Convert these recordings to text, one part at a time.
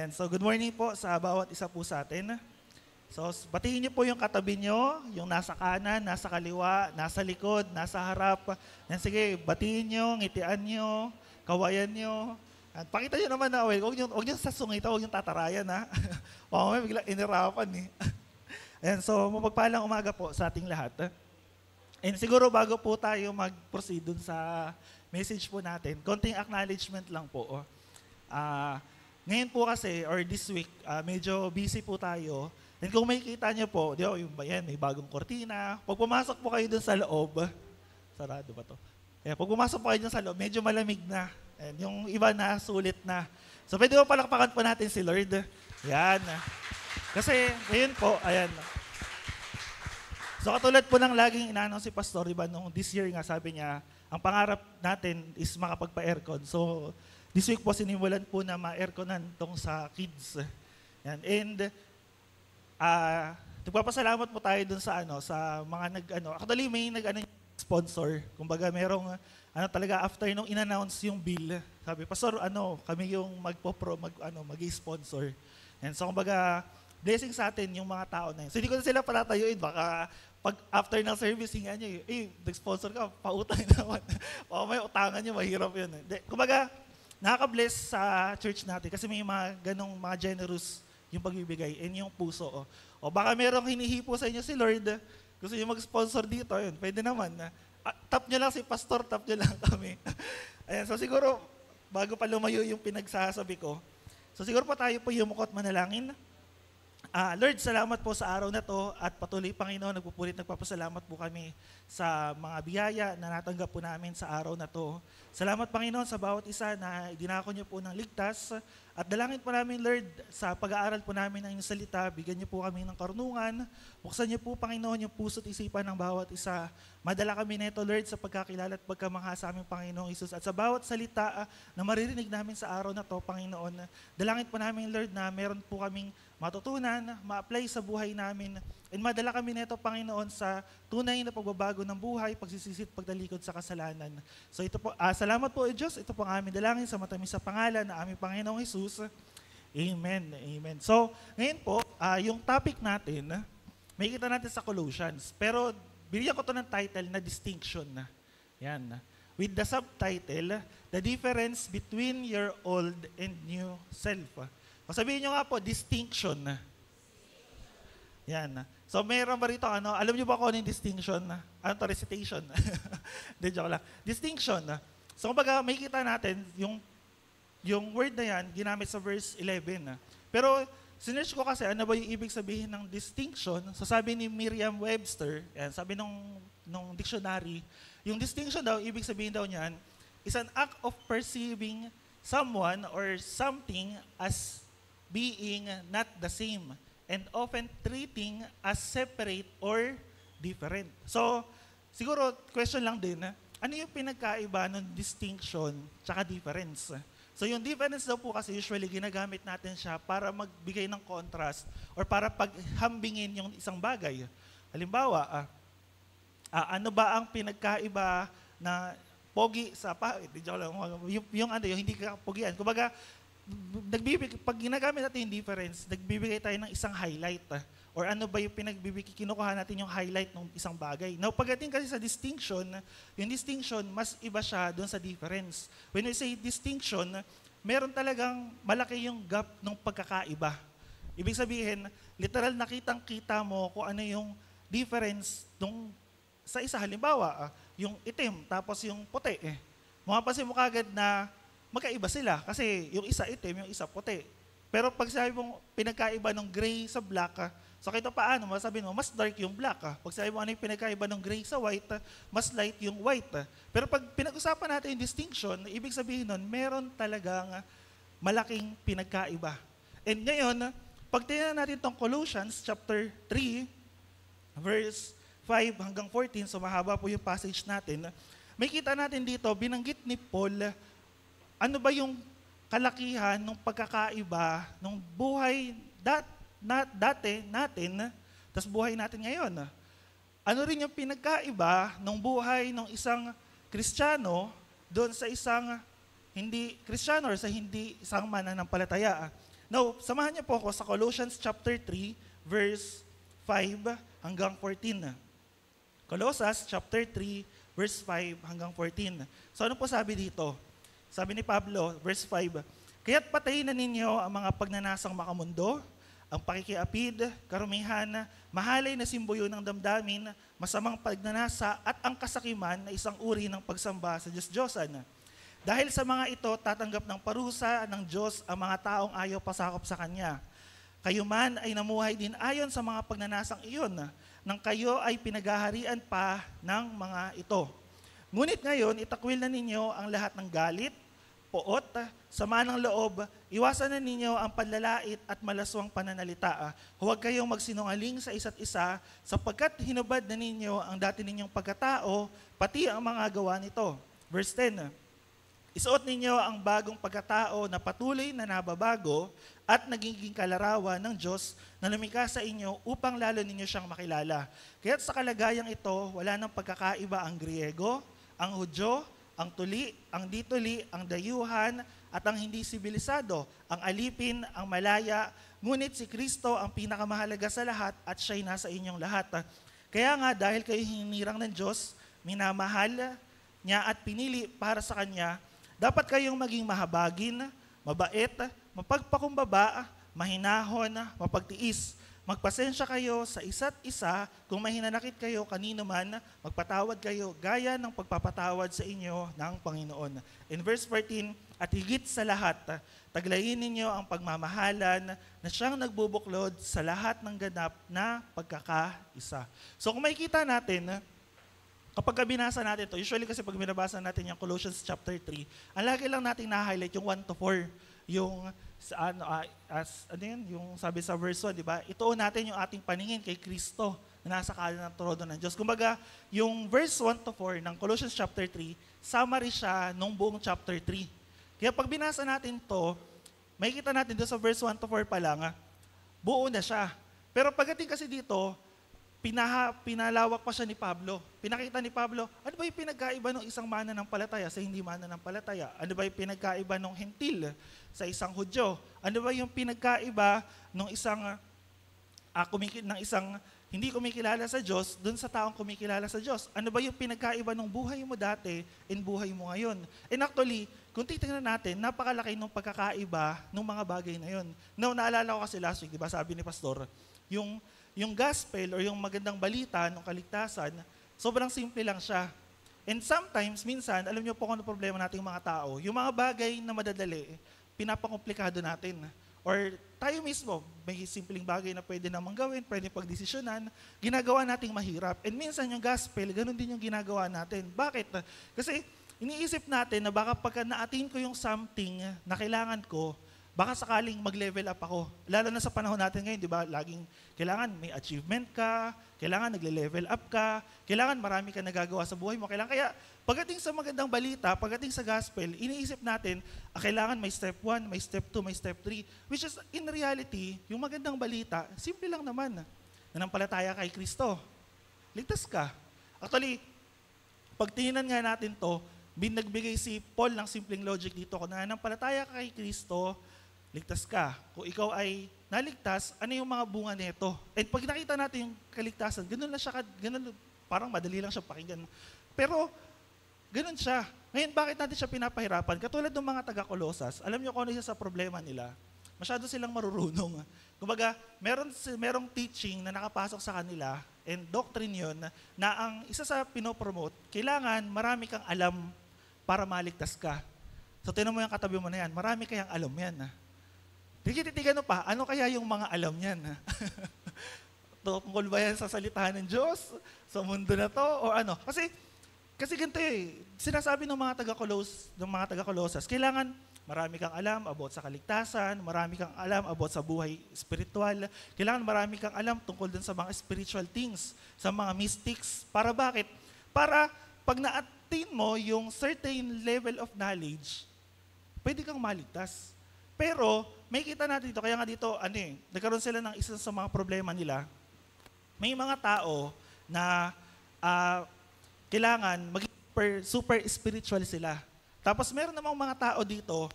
Ayan, so good morning po sa bawat isa po sa atin. So batiin niyo po yung katabi niyo, yung nasa kanan, nasa kaliwa, nasa likod, nasa harap. Yan, sige, batiin niyo, ngitian niyo, kawayan niyo. At pakita niyo naman na, huwag niyo sasungita, huwag niyo tatarayan ha. Mamaya bigla inirapan eh. Ayan, so mapagpalang umaga po sa ating lahat. And siguro bago po tayo mag-proceed dun sa message po natin, konting acknowledgement lang po. Ngayon po kasi, or this week, medyo busy po tayo. And kung makikita niyo po, di ba, yan, may bagong kortina. Pag pumasok po kayo dun sa loob, sarado ba to? Yeah, pag pumasok po kayo dun sa loob, medyo malamig na. And yung iba na, sulit na. So pwede mo palakpakan po natin si Lord. Yan. Kasi ngayon po, ayan. So katulad po ng laging inaanong si Pastor, diba, nung this year nga sabi niya, ang pangarap natin is makapagpa-aircon. So this week po sinimulan po na ma-airconan tong sa kids. Yan. And nagpapasalamat po tayo dun sa sa mga actually may sponsor. Kumbaga merong talaga after nung in-announce yung bill, sabi, Pastor, kami yung mag-sponsor. And so kumbaga blessing sa atin yung mga tao na yun. So hindi ko na sila patatayuin, baka pag after ng service, hinga nyo, nag-sponsor ka, pautang naman. O may utangan nyo, mahirap yun. Kumbaga, nakaka-bless sa church natin kasi may mga ganong mga generous yung pagbibigay and yung puso. O baka merong hinihipo sa inyo si Lord, gusto nyo mag-sponsor dito, yun, pwede naman. Tap nyo lang si Pastor, tap nyo lang kami. Ayan, so siguro, bago pa lumayo yung pinagsasabi ko, so siguro pa tayo po yumukot manalangin. Lord, salamat po sa araw na to at patuloy, Panginoon, nagpapasalamat po kami sa mga biyaya na natanggap po namin sa araw na to. Salamat, Panginoon, sa bawat isa na dinako niyo po ng ligtas at dalangin po namin, Lord, sa pag-aaral po namin ng inyong salita, bigyan niyo po kami ng karunungan, buksan niyo po, Panginoon, yung puso't isipan ng bawat isa. Madala kami nito, Lord, sa pagkakilala at pagkamangha sa aming Panginoong Isus at sa bawat salita na maririnig namin sa araw na to, Panginoon, dalangin po namin, Lord, na meron po kaming matutunan, ma-apply sa buhay namin, and madala kami nito, Panginoon, sa tunay na pagbabago ng buhay, pagsisisit, pagdalikod sa kasalanan. So ito po, salamat po, Diyos, ito po ang aming dalangin sa matamis sa pangalan na aming Panginoong Hesus. Amen. Amen. So, ngayon po, yung topic natin, may kita natin sa Colossians, pero bigyan ko to ng title na distinction. Yan. With the subtitle, The Difference Between Your Old and New Self. Sabihin nyo nga po, distinction. Yan. So, mayroon ba rito, alam nyo ba kung ano yung distinction? Ano to, recitation? Hindi, joke lang. Distinction. So, kumbaga, may kita natin, yung word na yan, ginamit sa verse 11. Pero, sinearch ko kasi, ano ba yung ibig sabihin ng distinction? So, sabi ni Merriam-Webster, yan, sabi nung dictionary, yung distinction daw, ibig sabihin daw niyan, is an act of perceiving someone or something as being not the same and often treating as separate or different. So, siguro, question lang din, ano yung pinagkaiba ng distinction tsaka difference? So, yung difference daw po kasi usually ginagamit natin siya para magbigay ng contrast or para paghambingin yung isang bagay. Halimbawa, ano ba ang pinagkaiba na pogi sa yung hindi ka pogian. Kumbaga, pag ginagamit natin yung difference, nagbibigay tayo ng isang highlight. Or ano ba yung kinukuha natin yung highlight ng isang bagay. Now, pagdating kasi sa distinction, yung distinction, mas iba siya doon sa difference. When we say distinction, meron talagang malaki yung gap ng pagkakaiba. Ibig sabihin, literal nakitang-kita mo kung ano yung difference sa isa. Halimbawa, yung itim, tapos yung puti. Mapapansin mo kagad na magkaiba sila kasi yung isa itim, yung isa puti. Pero pag sabi mong pinagkaiba ng gray sa black, so kahit paano, masabihin mo, mas dark yung black. Pag sabi mo ano yung pinagkaiba ng gray sa white, mas light yung white. Pero pag pinag-usapan natin yung distinction, ibig sabihin nun, meron talagang malaking pinagkaiba. And ngayon, pag tingnan natin itong Colossians chapter 3, verse 5 hanggang 14, so mahaba po yung passage natin, may kita natin dito, binanggit ni Paul, ano ba yung kalakihan ng pagkakaiba ng buhay dati natin, tas buhay natin ngayon. Ano rin yung pinagkaiba ng buhay ng isang Kristiyano doon sa isang hindi Kristiyano or sa hindi isang mananampalataya. Now, samahan niyo po ako sa Colossians chapter 3, verse 5 hanggang 14. Colossians chapter 3, verse 5 hanggang 14. So ano po sabi dito? Sabi ni Pablo, verse 5, "Kaya't patayin na ninyo ang mga pagnanasang makamundo, ang pakikiapid, karumihan, mahalay na simboyo ng damdamin, masamang pagnanasa at ang kasakiman na isang uri ng pagsamba sa Diyos-Diyosan. Dahil sa mga ito, tatanggap ng parusa ng Diyos ang mga taong ayaw pasakop sa Kanya. Kayo man ay namuhay din ayon sa mga pagnanasang iyon, nang kayo ay pinaghaharian pa ng mga ito. Ngunit ngayon, itakwil na ninyo ang lahat ng galit, poot, sama ng loob, iwasan na ninyo ang panlalait at malaswang pananalita. Huwag kayong magsinungaling sa isa't isa, sapagkat hinubad na ninyo ang dati ninyong pagkatao, pati ang mga gawa nito." Verse 10, "Isuot ninyo ang bagong pagkatao na patuloy na nababago at nagiging kalarawan ng Diyos na lumikha sa inyo upang lalo ninyo siyang makilala. Kaya't sa kalagayang ito, wala nang pagkakaiba ang Griego, ang Hudyo, ang tuli, ang dituli, ang dayuhan, at ang hindi sibilisado, ang alipin, ang malaya, ngunit si Kristo ang pinakamahalaga sa lahat at siya'y nasa inyong lahat. Kaya nga dahil kayo hinirang ng Diyos, minamahal niya at pinili para sa Kanya, dapat kayong maging mahabagin, mabait, mapagpakumbaba, mahinahon, mapagtiis. Magpasensya kayo sa isa't isa kung may hinanakit kayo kanino man, magpatawad kayo gaya ng pagpapatawad sa inyo ng Panginoon." In verse 14, "At higit sa lahat, taglayin ninyo ang pagmamahalan na siyang nagbubuklod sa lahat ng ganap na pagkakaisa." So kung makikita natin, kapag binasa natin to, usually kasi pag binabasa natin yung Colossians chapter 3, ang lagi lang natin na-highlight yung 1-4, yung yung sabi sa verse 1, di ba? Ituon natin yung ating paningin kay Kristo na nasa kanan ng trono ng Diyos. Kumbaga, yung verse 1-4 ng Colossians chapter 3, summary siya nung buong chapter 3. Kaya pag binasa natin to, makikita natin doon sa verse 1-4 pa lang, buo na siya. Pero pagdating kasi dito, pinalawak pa siya ni Pablo. Pinakita ni Pablo, ano ba yung pinagkaiba ng isang mananampalataya sa hindi mananampalataya? Ano ba yung pinagkaiba ng hentil sa isang Hudyo? Ano ba yung pinagkaiba ng isang hindi kumikilala sa Diyos dun sa taong kumikilala sa Diyos? Ano ba yung pinagkaiba ng buhay mo dati and buhay mo ngayon? And actually, kung titingnan natin, napakalaki ng pagkakaiba ng mga bagay na yun. Now, naalala ko kasi last week, di ba, sabi ni Pastor, yung gospel or yung magandang balita ng kaligtasan, sobrang simple lang siya. And sometimes, minsan, alam niyo po kung ano problema nating mga tao, yung mga bagay na madadali, pinapakomplikado natin. Or tayo mismo, may simpleng bagay na pwede namang gawin, pwede pagdesisyonan, ginagawa nating mahirap. And minsan yung gospel, ganun din yung ginagawa natin. Bakit? Kasi iniisip natin na baka pagka na-attain ko yung something na kailangan ko, baka sakaling mag-level up ako. Lalo na sa panahon natin ngayon, di ba? Laging kailangan may achievement ka, kailangan nagle-level up ka, kailangan marami ka nagagawa sa buhay mo. Kaya pagdating sa magandang balita, pagdating sa gospel, iniisip natin, kailangan may step 1, may step 2, may step 3. Which is, in reality, yung magandang balita, simple lang naman. Nanampalataya kay Kristo. Ligtas ka. Actually, pag tingnan nga natin to, nagbigay si Paul ng simpleng logic dito. Kung nanampalataya ka kay Kristo, ligtas ka. Kung ikaw ay naligtas, ano yung mga bunga nito? And pag nakita natin yung kaligtasan, ganun lang siya, parang madali lang siya pakinggan. Pero, ganun siya. Ngayon, bakit natin siya pinapahirapan? Katulad ng mga taga-Colosas, alam niyo kung ano isa sa problema nila? Masyado silang marurunong. Kumbaga, merong teaching na nakapasok sa kanila, and doctrine yun, na ang isa sa pinopromote, kailangan marami kang alam para maligtas ka. So, tinan mo yung katabi mo na yan, marami kayang alam yan. Titigan mo pa, ano kaya yung mga alam niyan? Tungkol ba yan sa salita ng Diyos? Sa mundo na to? O ano? Kasi ganito sinasabi ng mga taga-Colosas, kailangan marami kang alam about sa kaligtasan, marami kang alam about sa buhay spiritual, kailangan marami kang alam tungkol dun sa mga spiritual things, sa mga mystics. Para bakit? Para pag na-attain mo yung certain level of knowledge, pwede kang maligtas. Pero, may kita natin dito, kaya nga dito, nagkaroon sila ng isa sa mga problema nila. May mga tao na kailangan maging super spiritual sila. Tapos meron namang mga tao dito,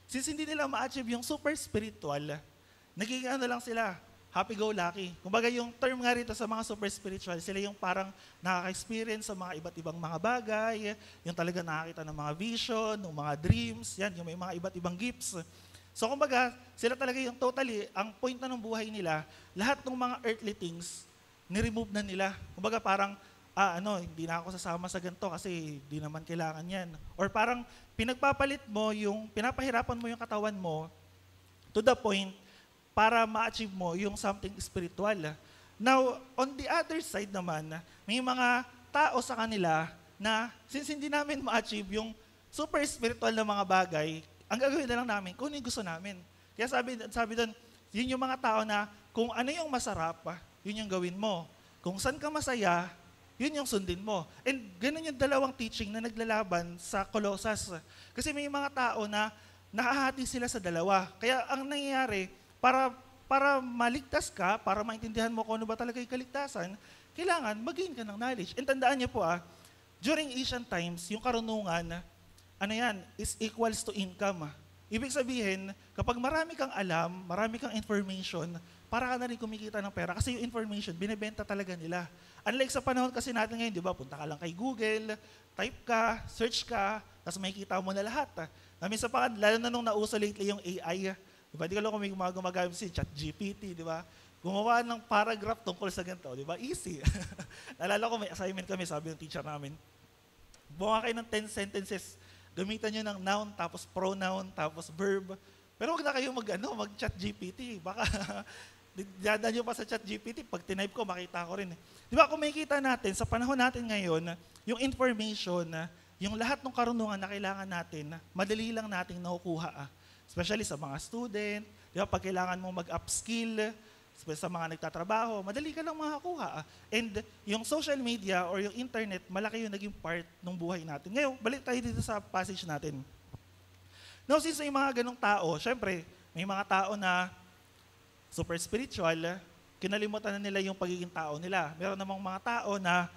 since hindi nila ma-achieve yung super spiritual, naging ano lang sila, happy-go-lucky. Kumbaga yung term nga rito sa mga super spiritual, sila yung parang nakaka-experience sa mga iba't ibang mga bagay, yung talaga nakakita ng mga vision, ng mga dreams, yan, yung may mga iba't ibang gifts. So kumbaga, sila talaga yung totally, ang point na ng buhay nila, lahat ng mga earthly things, ni-remove na nila. Kumbaga parang, hindi na ako sasama sa ganito kasi di naman kailangan yan. Or parang pinagpapalit mo pinapahirapan mo yung katawan mo to the point para ma-achieve mo yung something spiritual. Now, on the other side naman, may mga tao sa kanila na since hindi namin ma-achieve yung super spiritual na mga bagay, ang gagawin na lang namin kung ano yung gusto namin. Kaya sabi doon, yun yung mga tao na kung ano yung masarap, yun yung gawin mo. Kung saan ka masaya, yun yung sundin mo. And ganun yung dalawang teaching na naglalaban sa Colossus. Kasi may mga tao na nakahati sila sa dalawa. Kaya ang nangyayari, para maligtas ka, para maintindihan mo kung ano ba talaga yung kaligtasan, kailangan mag-gain ka ng knowledge. And tandaan niyo po during ancient times, yung karunungan, is equals to income. Ibig sabihin, kapag marami kang alam, marami kang information, para ka na rin kumikita ng pera kasi yung information, binibenta talaga nila. Unlike sa panahon kasi natin ngayon, di ba, punta ka lang kay Google, type ka, search ka, tapos makikita mo na lahat. Minsan pa, lalo na nung nauso lately yung AI, diba? Di ko lang kung may gumagamit si ChatGPT, di ba? Gumawa ng paragraph tungkol sa ganito, di ba? Easy. Naalala ko may assignment kami, sabi ng teacher namin, bumawa kayo ng 10 sentences, gamitan nyo ng noun, tapos pronoun, tapos verb. Pero wag na kayo mag-ChatGPT. Baka dadaan nyo pa sa ChatGPT, pag tinype ko, makita ko rin. Di ba, kung makikita natin, sa panahon natin ngayon, yung information, yung lahat ng karunungan na kailangan natin, madali lang nating nakukuha. Especially sa mga student, di ba, pag kailangan mong mag-upskill, sa mga nagtatrabaho, madali ka lang makakuha. And yung social media or yung internet, malaki yung naging part ng buhay natin. Ngayon, balik tayo dito sa passage natin. Now, since may mga ganong tao, syempre, may mga tao na super spiritual, kinalimutan na nila yung pagiging tao nila. Meron namang mga tao na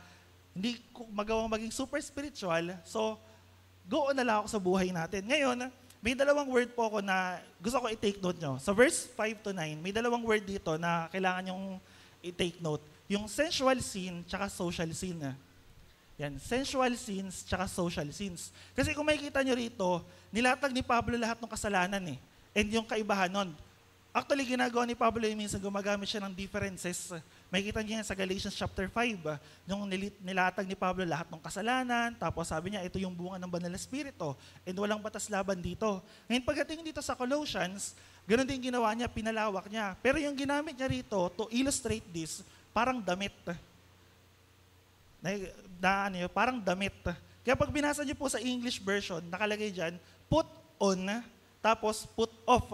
hindi magawang maging super spiritual, so go on na lang ako sa buhay natin. Ngayon, may dalawang word po ako na gusto ko i-take note nyo. Sa verse 5 to 9, may dalawang word dito na kailangan yung i-take note. Yung sensual sin tsaka social sin. Yan, sensual sins tsaka social sins. Kasi kung makikita nyo rito, nilatag ni Pablo lahat ng kasalanan And yung kaibahan nun, actually ginagawa ni Pablo yung minsan gumagamit siya ng differences. Makikita niyo yan sa Galatians chapter 5, yung nilatag ni Pablo lahat ng kasalanan, tapos sabi niya, ito yung bunga ng banal na spirito, and walang batas laban dito. Ngayon pagdating dito sa Colossians, ganoon din ginawa niya, pinalawak niya. Pero yung ginamit niya rito, to illustrate this, parang damit. Parang damit. Kaya pag binasa niyo po sa English version, nakalagay dyan, put on, tapos put off.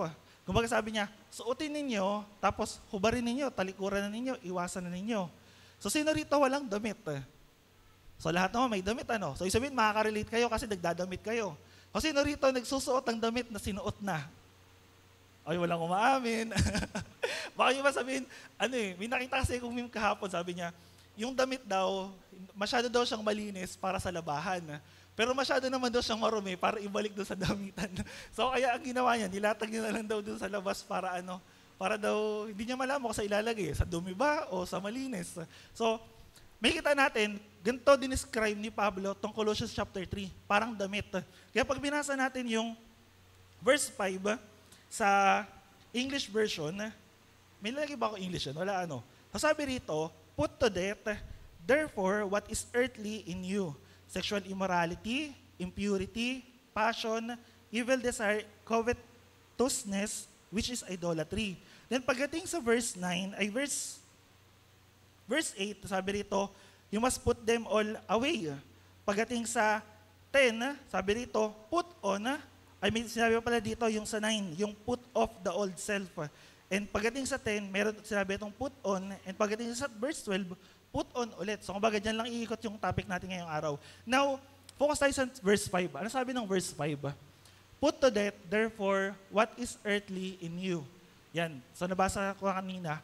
Kumbaga sabi niya, suotin ninyo, tapos hubarin ninyo, talikuran na ninyo, iwasan na ninyo. So sino rito walang damit? So lahat naman may damit, So isabihin, makaka-relate kayo kasi nagdadamit kayo. O sino rito nagsusuot ng damit na sinuot na? Ay, walang umaamin. Baka yung masabihin, may nakita kasi kung meme kahapon, sabi niya, yung damit daw, masyado daw siyang malinis para sa labahan. Pero masyado naman daw siyang marumi para ibalik doon sa damitan. So kaya ang ginawa niya, nilatag niya na lang daw doon sa labas para para daw, hindi niya malaman kung sa ilalagay, sa dumi ba o sa malinis. So, may kita natin, ganito dinescribe ni Pablo tong Colossians chapter 3, parang damit. Kaya pag binasa natin yung verse 5 sa English version, may lalagay ba ako English yan? Wala So sabi rito, put to death, therefore, what is earthly in you, sexual immorality, impurity, passion, evil desire, covetousness, which is idolatry. Then pagdating sa verse 9, verse 8, sabi rito, you must put them all away. Pagdating sa 10, sabi rito, put on, may sinabi pala dito yung sa 9, yung put off the old self. And pagdating sa 10, meron sinabi itong put on, and pagdating sa verse 12, put on ulit. So kumbaga dyan lang iikot yung topic natin ngayong araw. Now, focus tayo sa verse 5. Ano sabi ng verse 5? Put to death, therefore, what is earthly in you. Yan. So nabasa ko kanina.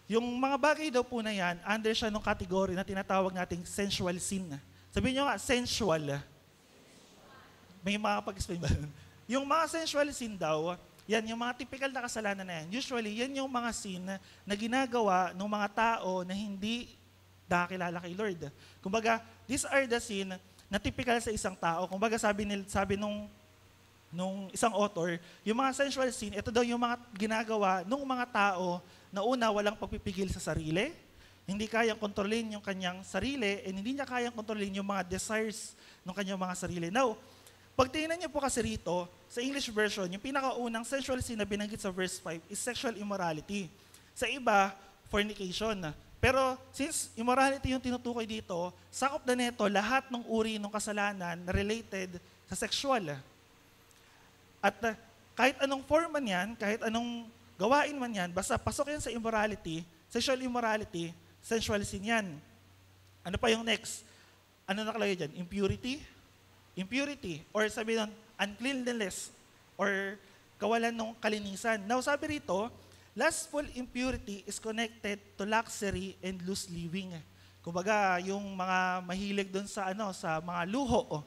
Yung mga bagay daw po na yan, under siya ng category na tinatawag nating sensual sin. Sabihin nyo nga, sensual. May mga pag-explain ba? Yung mga sensual sin daw, yan, yung mga typical na kasalanan na yan, usually, yan yung mga sin na ginagawa ng mga tao na hindi nakakilala kay Lord. Kumbaga, these are the sin na typical sa isang tao. Kumbaga, sabi nung isang author, yung mga sensual sin, ito daw yung mga ginagawa ng mga tao na una, walang pagpipigil sa sarili, hindi kayang kontrolin yung kanyang sarili, and hindi niya kayang kontrolin yung mga desires ng kanyang mga sarili. Now, pag tingnan niyo po kasi rito, sa English version, yung pinakaunang sensual sin na binanggit sa verse 5 is sexual immorality. Sa iba, fornication. Pero since immorality yung tinutukoy dito, sakop na neto lahat ng uri ng kasalanan na related sa sexual. At kahit anong form man yan, kahit anong gawain man yan, basta pasok yan sa immorality, sexual immorality, sensual sin yan. Ano pa yung next? Ano nakalagay dyan? Impurity, or sabi nun, uncleanliness, or kawalan ng kalinisan. Now sabi rito, lustful impurity is connected to luxury and loose living. Kumbaga, yung mga mahilig doon sa sa mga luho,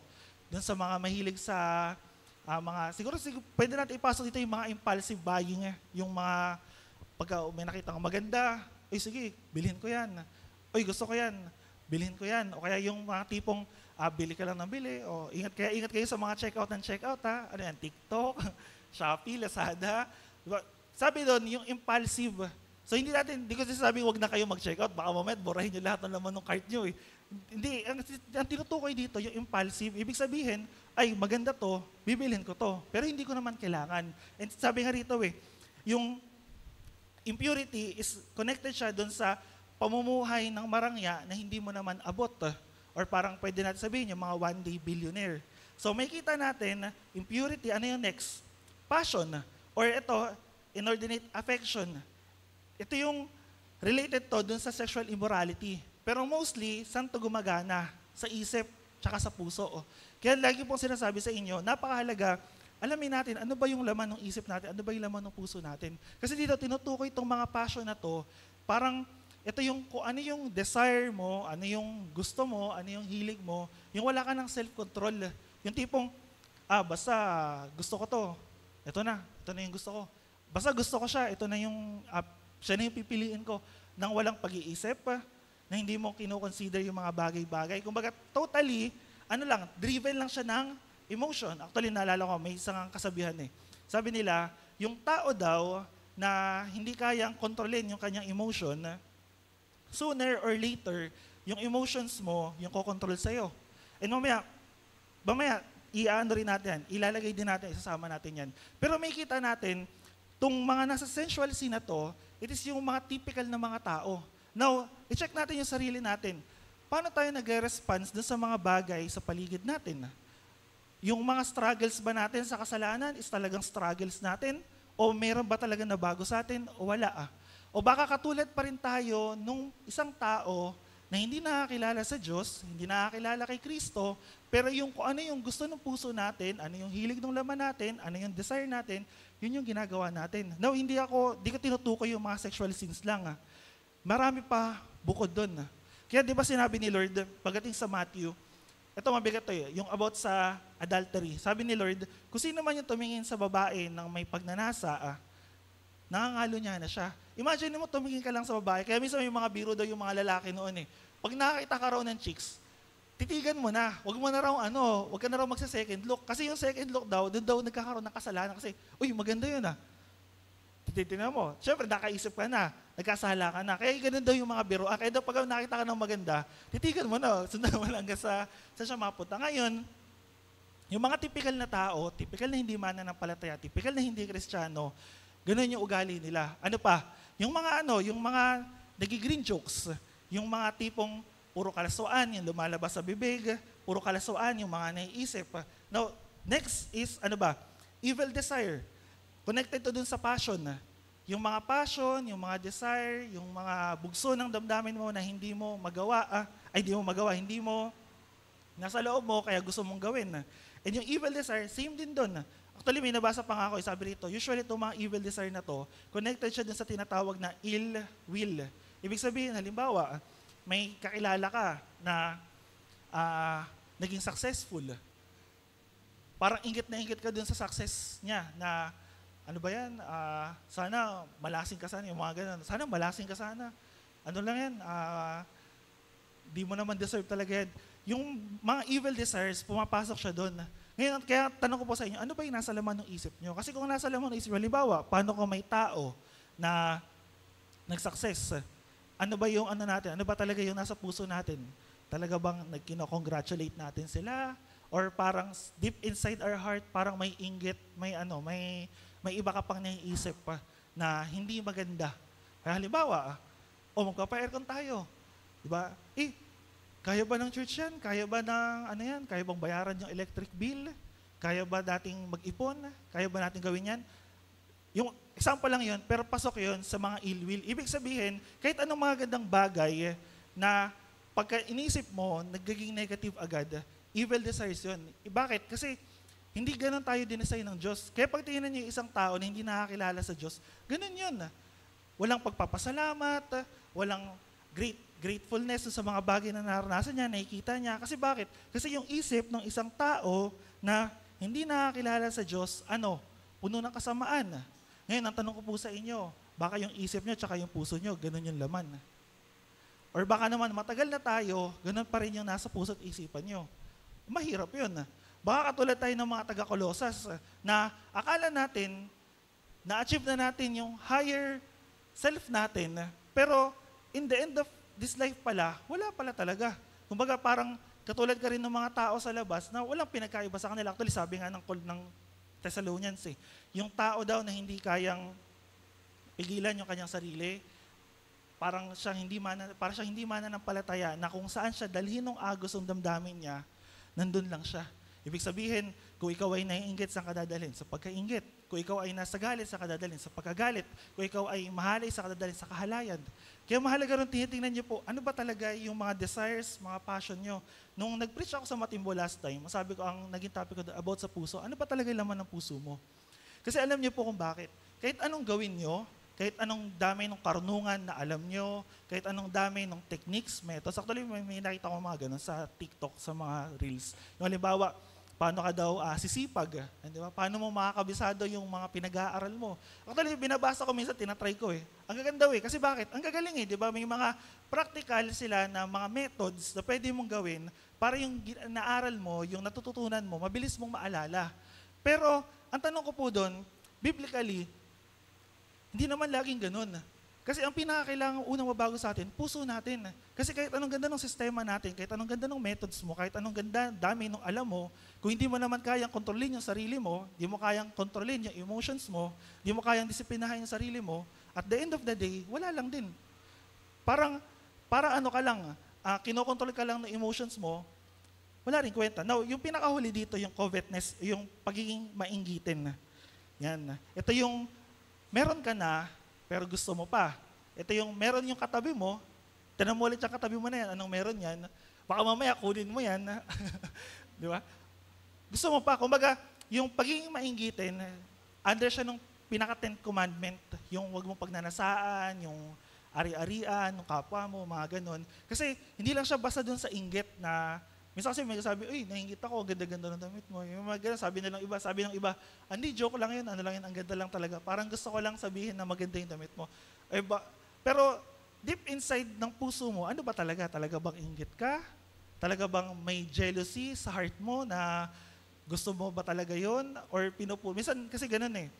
doon sa mga mahilig sa siguro pwede natin ipasok dito yung mga impulsive buying, yung mga pagka may nakita kang maganda, ay sige, bilhin ko yan. Oy, gusto ko yan, bilhin ko yan. O kaya yung mga tipong bili ka lang ng bili, o ingat kayo sa mga checkout ng checkout, ha? Ano yan, TikTok, Shopee, Lazada. Diba? Sabi doon, yung impulsive. So hindi ko sasabing wag na kayo mag-checkout, baka mamaya burahin nyo lahat ng laman ng cart nyo. Hindi, ang tinutukoy dito, yung impulsive, ibig sabihin, ay maganda to, bibilhin ko to, pero hindi ko naman kailangan. And sabi nga rito yung impurity is connected siya doon sa pamumuhay ng marangya na hindi mo naman abot. Or parang pwede natin sabihin yung mga one-day billionaire. So may kita natin, impurity, ano yung next? Passion. Or ito, inordinate affection. Ito yung related to dun sa sexual immorality. Pero mostly, saan to gumagana? Sa isip, tsaka sa puso. Kaya lagi pong sinasabi sa inyo, napakahalaga, alamin natin, ano ba yung laman ng isip natin, ano ba yung laman ng puso natin. Kasi dito, tinutukoy itong mga passion na to, parang ito yung kung ano yung desire mo, ano yung gusto mo, ano yung hilig mo, yung wala ka ng self-control. Yung tipong, basta gusto ko to, ito na yung gusto ko. Basta gusto ko siya, ito na yung, siya na yung pipiliin ko, nang walang pag-iisip, na hindi mo kino-consider yung mga bagay-bagay. Kumbaga, totally, driven lang siya ng emotion. Actually, naalala ko, may isang kasabihan Sabi nila, yung tao daw na hindi kayang kontrolin yung kanyang emotion, sooner or later, yung emotions mo, yung kokontrol sa'yo. And mamaya, rin natin yan, ilalagay din natin, isasama natin yan. Pero may kita natin, itong mga nasa sensual sin na to, it is yung mga typical na mga tao. Now, i-check natin yung sarili natin. Paano tayo nag-response dun sa mga bagay sa paligid natin? Yung mga struggles ba natin sa kasalanan is talagang struggles natin? O meron ba talaga na bago sa atin? O wala O baka katulad pa rin tayo nung isang tao na hindi nakakilala sa Diyos, hindi nakakilala kay Kristo, pero yung kung ano yung gusto ng puso natin, ano yung hilig ng laman natin, ano yung desire natin, yun yung ginagawa natin. Now, di ko tinutukoy yung mga sexual sins lang. Marami pa bukod doon. Kaya di ba sinabi ni Lord, pagdating sa Matthew, ito mabigat to yung about sa adultery. Sabi ni Lord, kung sino man yung tumingin sa babae ng may pagnanasa, nangangalo niya na siya. Imagine mo, tumingin ka lang sa babae. Kaya minsan may mga biro daw yung mga lalaki noon Pag nakakita ka raw ng chicks, titigan mo na. Huwag ka na raw magsa-second look. Kasi yung second look daw, doon daw nagkakaroon ng kasalanan. Kasi, uy, maganda yun Titignan mo. Siyempre, nakaisip ka na. Nagkasala ka na. Kaya ganun daw yung mga biro. Kaya daw pag nakita ka ng maganda, titigan mo na. Sundan mo lang sa siya mapunta. Ngayon, yung mga typical na tao, typical na hindi mananampalataya, typical na hindi Kristiyano, ganun yung ugali nila. Ano pa? Yung mga nagi-green jokes, yung mga tipong puro kalasuan, yung lumalabas sa bibig, puro kalasuan, yung mga naiisip. Now, next is, evil desire. Connected to dun sa passion. Yung mga passion, yung mga desire, yung mga bugso ng damdamin mo na hindi mo magawa, hindi mo nasa loob mo, kaya gusto mong gawin. And yung evil desire, same din dun. Actually, may nabasa pa nga ako, sabi rito, usually itong mga evil desire na to, connected siya dun sa tinatawag na ill will. Ibig sabihin, halimbawa, may kakilala ka na naging successful. Parang ingit na ingit ka dun sa success niya na ano ba yan? Sana malasing ka sana, yung mga ganun. Sana malasing ka sana. Ano lang yan? Di mo naman deserve talaga yan. Yung mga evil desires, pumapasok siya doon. Ngayon, kaya tanong ko po sa inyo, ano ba yung nasa laman ng isip nyo? Kasi kung nasa laman ng isip nyo, halimbawa, paano kung may tao na nag-success? Ano ba yung ano natin? Ano ba talaga yung nasa puso natin? Talaga bang nagkino-congratulate natin sila? Or parang deep inside our heart, parang may inggit, may iba ka pang naiisip pa na hindi maganda. Kaya halimbawa, magpapa-aircon tayo. Diba? Kaya ba ng church yan? Kaya ba ng ano yan? Kaya bang bayaran yung electric bill? Kaya ba dating mag-ipon? Kaya ba natin gawin yan? Yung example lang yun, pero pasok yun sa mga ill will. Ibig sabihin, kahit anong mga gandang bagay na pagka inisip mo, nagiging negative agad, evil desires yun. Bakit? Kasi hindi ganun tayo dinesign ng Diyos. Kaya pag tingnan niyo yung isang tao na hindi nakakilala sa Diyos, ganun yun. Walang pagpapasalamat, walang gratefulness sa mga bagay na naranasan niya, nakikita niya. Kasi bakit? Kasi yung isip ng isang tao na hindi nakakilala sa Diyos, puno ng kasamaan. Ngayon, ang tanong ko po sa inyo, baka yung isip niyo tsaka yung puso niyo, ganun yung laman. Or baka naman, matagal na tayo, ganun pa rin yung nasa puso at isipan niyo. Mahirap yun. Baka katulad tayo ng mga taga-Colosas na akala natin, na-achieve na natin yung higher self natin, pero in the end of this life pala, wala pala talaga. Kumbaga parang katulad ka rin ng mga tao sa labas na walang pinagkaiba sa kanila. Actually, sabi nga ng Thessalonians, yung tao daw na hindi kayang pigilan yung kanyang sarili, parang siyang hindi mananampalataya na kung saan siya dalhin ng agos ng damdamin niya, nandun lang siya. Ibig sabihin, kung ikaw ay naiinggit, saan ka dadalhin? Sa pagkainggit. Kung ikaw ay nasa galit, saan ka dadalhin? Sa pagkagalit. Kung ikaw ay mahalay, saan ka dadalhin? Sa kahalayan. Kaya mahalaga rin tinitingnan niyo po, ano ba talaga yung mga desires, mga passion niyo. Nung nag-preach ako sa Matimbo last time, masabi ko, ang naging topic ko about sa puso, ano ba talaga yung laman ng puso mo? Kasi alam niyo po kung bakit. Kahit anong gawin niyo, kahit anong dami ng karunungan na alam nyo, kahit anong dami ng techniques, methods. Actually, may nakita ko mga ganun sa TikTok, sa mga reels. Yung halimbawa, paano ka daw sisipag? Di ba? Paano mo makakabisado yung mga pinag-aaral mo? Actually, binabasa ko minsan, tinatry ko Ang gaganda kasi bakit? Ang gagaling di ba? May mga practical sila na mga methods na pwede mong gawin para yung naaral mo, yung natututunan mo, mabilis mong maalala. Pero, ang tanong ko po doon, biblically, hindi naman laging ganun. Kasi ang pinakakailangan unang mabago sa atin, puso natin. Kasi kahit anong ganda ng sistema natin, kahit anong ganda ng methods mo, kahit anong ganda, dami ng alam mo, kung hindi mo naman kayang kontrolin yung sarili mo, hindi mo kayang kontrolin yung emotions mo, hindi mo kayang disiplinahin yung sarili mo, at the end of the day, wala lang din. Para ka lang, kinokontrol ka lang ng emotions mo, wala rin kwenta. Now, yung pinakahuli dito, yung covetousness, yung pagiging mainggitin. Yan. Ito yung meron ka na, pero gusto mo pa. Ito yung meron yung katabi mo, tanong mo ulit yung katabi mo na yan, anong meron yan? Baka mamaya kunin mo yan. Di ba? Gusto mo pa. Kumbaga, yung pagiging mainggitin, under siya ng pinaka-10th commandment, yung wag mong pagnanasaan, yung ari-arian, yung kapwa mo, mga ganun. Kasi hindi lang siya basta dun sa inggit na minsan kasi may sabi, nainggit ako, ganda-ganda ng damit mo. Yung mga ganun, sabi ng iba, hindi, joke lang yun, ano lang yun, ang ganda lang talaga. Parang gusto ko lang sabihin na maganda yung damit mo. Pero deep inside ng puso mo, ano ba talaga? Talaga bang inggit ka? Talaga bang may jealousy sa heart mo na gusto mo ba talaga yun? Or minsan kasi ganun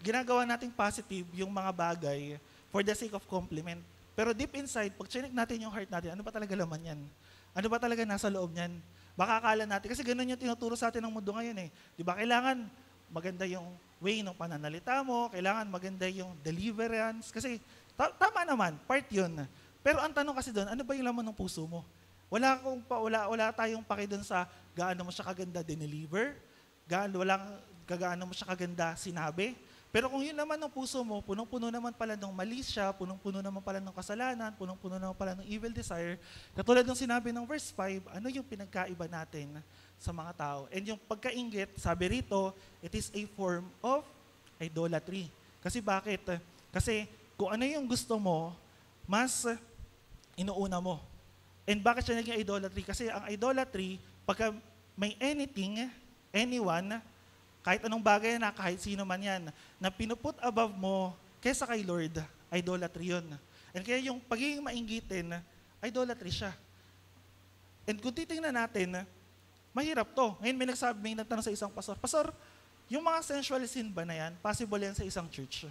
ginagawa nating positive yung mga bagay for the sake of compliment. Pero deep inside, pag chinek natin yung heart natin, ano ba talaga laman yan? Ano ba talaga nasa loob niyan? Baka akala natin, kasi ganun yung tinuturo sa atin ng mundo ngayon Di ba? Kailangan maganda yung way ng pananalita mo, kailangan maganda yung deliverance. Kasi tama naman, part yun. Pero ang tanong kasi doon, ano ba yung laman ng puso mo? Wala tayong paki doon sa gaano mo siya kaganda dineliver, gaano mo siya kaganda sinabi. Pero kung yun naman ng puso mo, punong-puno naman pala ng mali siya, punong-puno naman pala ng kasalanan, punong-puno naman pala ng evil desire, katulad ng sinabi ng verse 5, ano yung pinagkaiba natin sa mga tao? And yung pagkainggit, sabi rito, it is a form of idolatry. Kasi bakit? Kasi kung ano yung gusto mo, mas inuuna mo. And bakit siya naging idolatry? Kasi ang idolatry, pagka may anything, anyone, Kahit anong bagay na, kahit sino man yan, na pinuput above mo kesa kay Lord, idolatry yun. And kaya yung pagiging mainggitin, idolatry siya. And kung titingnan natin, mahirap to. Ngayon may nagtanong sa isang pastor, Pastor, yung mga sensual sin ba na yan, possible yan sa isang church?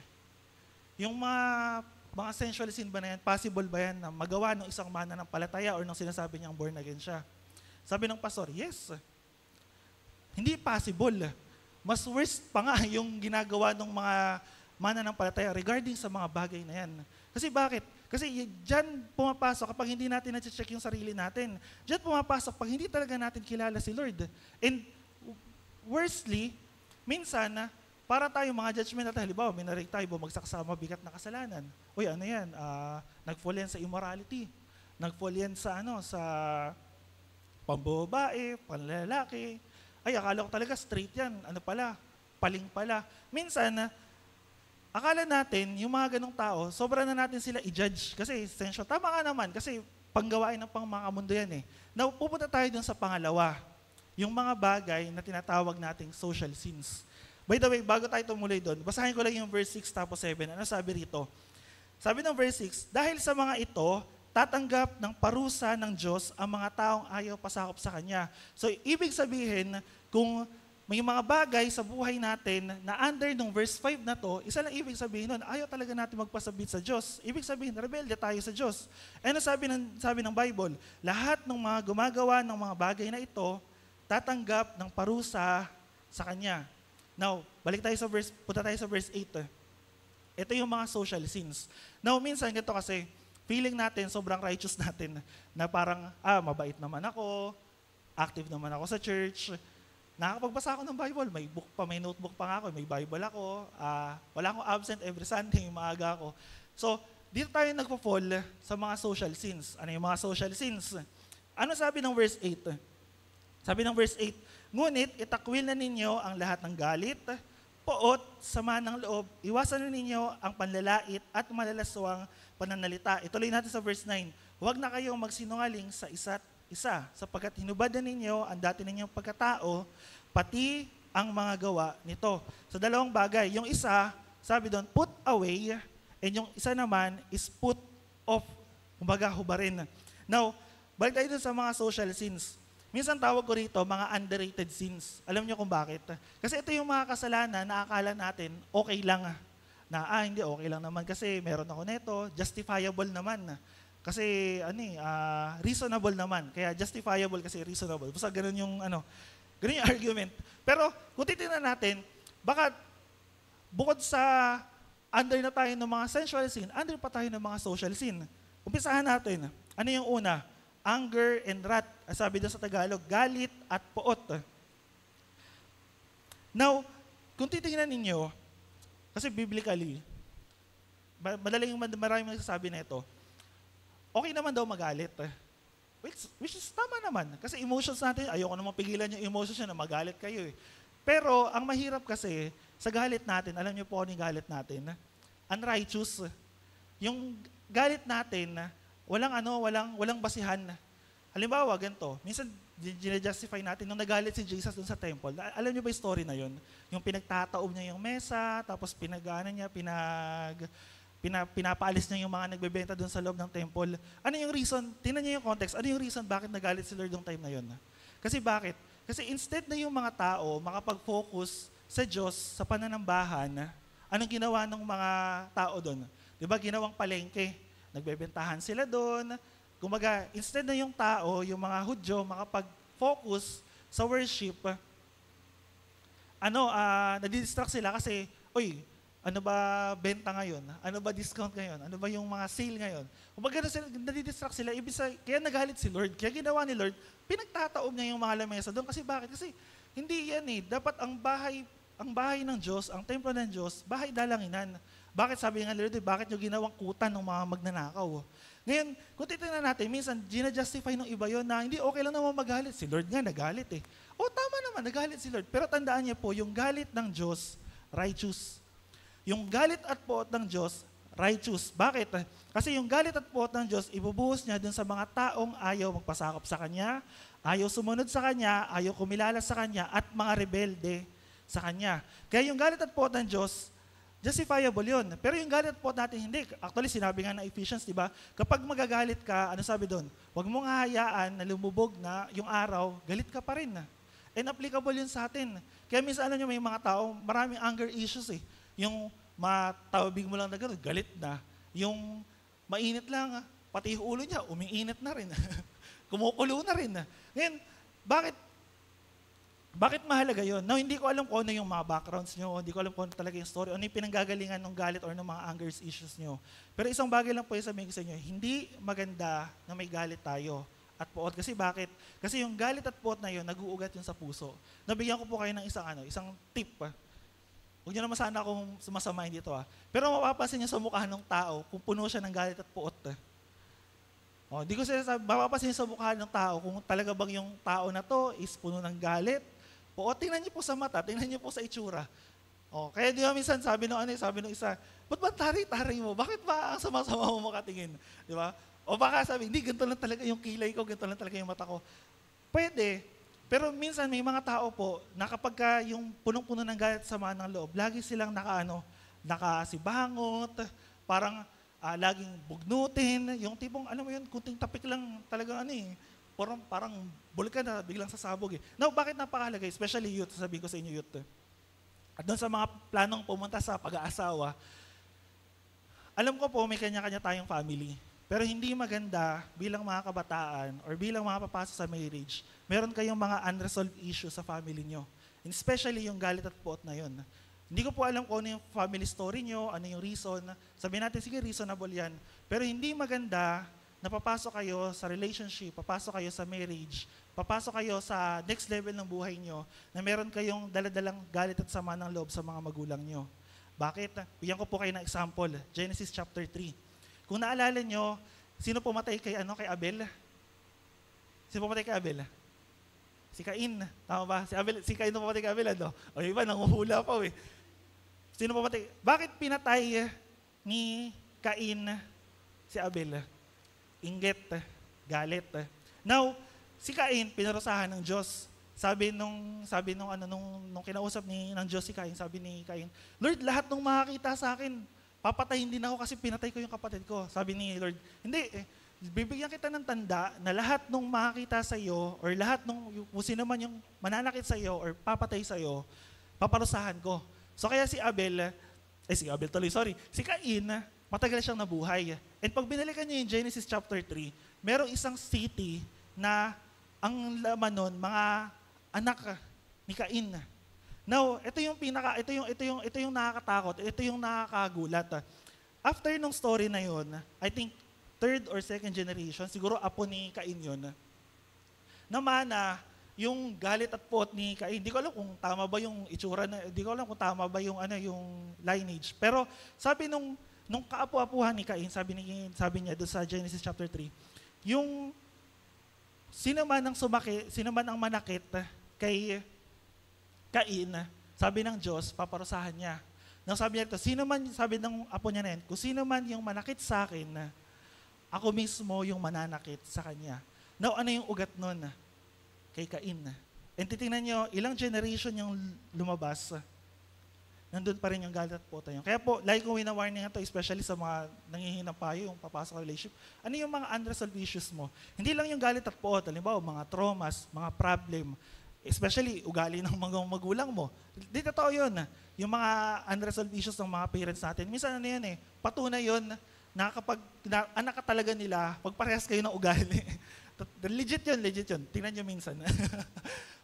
Yung mga sensual sin ba na yan, possible ba yan na magawa ng isang mananampalataya or ng sinasabi niyang born again siya? Sabi ng pastor, yes. Hindi possible. Mas worst pa nga yung ginagawa ng mga mananampalataya regarding sa mga bagay na yan. Kasi bakit? Kasi dyan pumapasok kapag hindi natin na-check yung sarili natin. Dyan pumapasok pag hindi talaga natin kilala si Lord. And worstly, minsan, para tayo mga judgment at halimbawa, minarig tayo, bumagsak sa mabigat na kasalanan. Uy, ano yan? Nag-fall yan sa immorality. Nag-fall yan sa sa pambabae, panlalaki. Ay, akala ko talaga straight yan. Ano pala? Paling pala. Minsan, akala natin, yung mga ganong tao, sobra na natin sila i-judge. Kasi essential. Tama ka naman, kasi panggawain ng mga mundo yan eh. Now, pupunta tayo dun sa pangalawa. Yung mga bagay na tinatawag nating social sins. By the way, bago tayo tumuloy doon, basahin ko lang yung verse 6 tapos 7. Ano sabi rito? Sabi ng verse 6, dahil sa mga ito, tatanggap ng parusa ng Diyos ang mga taong ayaw pasakop sa Kanya. So, ibig sabihin, kung may mga bagay sa buhay natin na under nung verse 5 na to, isa lang ibig sabihin nun, ayaw talaga natin magpasabit sa Diyos. Ibig sabihin, rebelde tayo sa Diyos. Ano sabi ng Bible? Lahat ng mga gumagawa ng mga bagay na ito, tatanggap ng parusa sa Kanya. Now, punta tayo sa verse 8. Ito yung mga social sins. Now, minsan ganito kasi, feeling natin, sobrang righteous natin, na parang, mabait naman ako, active naman ako sa church, nakakapagbasa ako ng Bible, may notebook pa nga ako, may Bible ako, wala akong absent every Sunday, maaga ako. So, dito tayo nagpo-fall sa mga social sins. Ano yung mga social sins? Ano sabi ng verse 8? Sabi ng verse 8, ngunit itakwil na ninyo ang lahat ng galit, poot, sama ng loob, iwasan na ninyo ang panlalait at malalaswang pananalita. Ituloy natin sa verse 9, huwag na kayong magsinungaling sa isa't isa, sapagkat hinubad na ninyo ang dati ninyong pagkatao, pati ang mga gawa nito. So dalawang bagay. Yung isa, sabi doon, put away, and yung isa naman is put off, kumbaga hubarin. Now, balik tayo dun sa mga social sins. Minsan tawag ko rito, mga underrated sins. Alam niyo kung bakit? Kasi ito yung mga kasalanan na akala natin okay lang. Hindi okay lang naman kasi meron ako neto, justifiable naman. Kasi reasonable naman. Kaya justifiable kasi reasonable. Basta ganun yung ganun yung argument. Pero kung titingnan natin, baka bukod sa under na tayo ng mga sensual sin, under pa tayo ng mga social sin. Umpisahan natin. Ano yung una? Anger and wrath. Sabi doon sa Tagalog, galit at poot. Now, kung titingnan ninyo, kasi biblically, maraming nagsasabi na ito, okay naman daw magalit. Which is tama naman. Kasi emotions natin, ayoko naman pigilan yung emotions nyo na magalit kayo eh. Pero ang mahirap kasi, sa galit natin, alam niyo po ano yung galit natin? Unrighteous. Yung galit natin, walang basihan. Halimbawa, ganito, minsan ginajustify natin nung nagalit si Jesus dun sa temple. Alam niyo ba yung story na yun? Yung pinagtataob niya yung mesa, tapos pinapaalis niya yung mga nagbebenta doon sa loob ng temple. Ano yung reason? Tingnan niyo yung context. Ano yung reason bakit nagalit si Lord yung time na yun? Kasi bakit? Kasi instead na yung mga tao makapag-focus sa Diyos, sa pananambahan, anong ginawa ng mga tao doon? Di ba ginawang palengke? Nagbebentahan sila doon. Kumbaga, instead na yung tao, yung mga Hudyo, makapag-focus sa worship, nadidistract sila kasi, ano ba benta ngayon? Ano ba discount ngayon? Ano ba yung mga sale ngayon? Kumbaga nadidistract sila, kaya nagalit si Lord. Kaya ginawa ni Lord, pinagtataob niya yung mga lamesa doon. Kasi bakit? Kasi hindi yan eh. Dapat ang bahay ng Diyos, ang templo ng Diyos, bahay dalanginan. Bakit sabi nga ni Lord, bakit yung ginawang kutan ng mga magnanakaw? Ngayon, kung titignan natin, minsan, ginajustify ng iba yun na hindi okay lang naman magalit. Si Lord nga nagalit eh. Tama naman, nagalit si Lord. Pero tandaan niya po, yung galit ng Diyos, righteous. Yung galit at poot ng Diyos, righteous. Bakit? Kasi yung galit at poot ng Diyos, ibubuhos niya dun sa mga taong ayaw magpasakop sa Kanya, ayaw sumunod sa Kanya, ayaw kumilala sa Kanya, at mga rebelde. sa Kanya. Kaya yung galit at puot ng Diyos, justifiable yun. Pero yung galit at puot natin, hindi. Actually, sinabi nga ng Ephesians, di ba? Kapag magagalit ka, ano sabi doon? Huwag mong hahayaan na lumubog na yung araw, galit ka pa rin. And applicable yun sa atin. Kaya minsan, alam nyo, may mga tao, maraming anger issues eh. Yung matawabig mo lang na gano'n, galit na. Yung mainit lang, pati yung ulo niya, umiinit na rin. Kumukulo na rin. Ngayon, bakit mahalaga yun? Now, hindi ko alam kung ano yung mga backgrounds nyo, hindi ko alam kung ano talaga yung story, ano yung pinanggagalingan ng galit or ng mga anger issues nyo. Pero isang bagay lang po yung sabihin ko sa inyo, hindi maganda na may galit tayo at puot. Kasi bakit? Kasi yung galit at puot na yun, nag-uugat yun sa puso. Nabigyan ko po kayo ng isang tip. Huwag nyo naman sana akong sumasamahin dito. Pero mapapansin nyo sa mukha ng tao kung puno siya ng galit at puot. Di ko sinasabi, mapapansin nyo sa mukha ng tao kung talaga bang yung tao na to is puno ng galit, puot. Tingnan niyo po sa mata, tingnan niyo po sa itsura. Kaya di ba minsan sabi nung isa, ba't ba tari-tari mo? Bakit ba ang sama-sama mo makatingin? Di ba? O baka sabi, hindi, ganito lang talaga yung kilay ko, ganito lang talaga yung mata ko. Pwede, pero minsan may mga tao po na kapag yung punong-puno ng galit sa sama ng loob, lagi silang nakasibangot, parang laging bugnutin, yung tipong, alam mo yun, kunting tapik lang talaga parang bulkan na biglang sasabog eh. Now, bakit napakahalaga? Especially youth, sabihin ko sa inyo youth. At doon sa mga planong pumunta sa pag-aasawa, alam ko po may kanya-kanya tayong family. Pero hindi maganda bilang mga kabataan or bilang mga papasok sa marriage, meron kayong mga unresolved issues sa family nyo. And especially yung galit at puot na yun. Hindi ko po alam kung ano yung family story nyo, ano yung reason. Sabihin natin, sige, reasonable yan. Pero hindi maganda na papasok kayo sa relationship, papasok kayo sa marriage, papasok kayo sa next level ng buhay nyo na meron kayong daladalang galit at sama ng loob sa mga magulang nyo. Bakit? Bigyan ko po kayo ng example. Genesis chapter 3. Kung naalala nyo, sino pumatay kay Abel? Sino pumatay kay Abel? Si Cain. Tama ba? Si Cain pumatay kay Abel, ano? O iba, nanguhula pa eh. Sino pumatay? Bakit pinatay ni Cain si Abel? Inggit, galit. Now, si Cain, pinarusahan ng Diyos. Sabi nung kinausap ng Diyos si Cain, sabi ni Cain, Lord, lahat ng makakita sa akin, papatayin din ako kasi pinatay ko yung kapatid ko. Sabi ni Lord, hindi, bibigyan kita ng tanda na lahat ng makakita sa iyo or lahat ng kung sino man yung mananakit sa iyo or papatay sa iyo, paparusahan ko. So kaya si Cain, matagal siyang nabuhay. And pag binalikan niyo yung Genesis chapter 3, merong isang city na ang laman nun, mga anak ni Cain. Now, ito yung nakakatakot, ito yung nakakagulat. After nung story na yun, I think third or second generation, siguro apo ni Cain yun, namana yung galit at puot ni Cain. Hindi ko alam kung tama ba yung itsura, hindi ko alam kung tama ba yung lineage. Pero sabi nung kaapu-apuhan ni Cain, sabi niya doon sa Genesis chapter 3, yung sino man ang manakit kay Cain, sabi ng Diyos, paparusahan niya. Nang sabi niya ito, sabi ng apo niya na yun, kung sino man yung manakit sa akin, ako mismo yung mananakit sa kanya. Now, ano yung ugat nun? Kay Cain. And titingnan nyo, ilang generation yung lumabas, nandun pa rin yung galit at puot yun. Kaya po, like kung wina-warning ito, especially sa mga nangihinang payo, yung papasok sa relationship, ano yung mga unresolved issues mo? Hindi lang yung galit at puot, halimbawa, mga traumas, mga problem, especially ugali ng mga magulang mo. Di totoo yun. Yung mga unresolved issues ng mga parents natin, minsan patunay yun na kapag anak ka talaga nila, pag parehas kayo ng ugali. legit yun. Tingnan nyo minsan.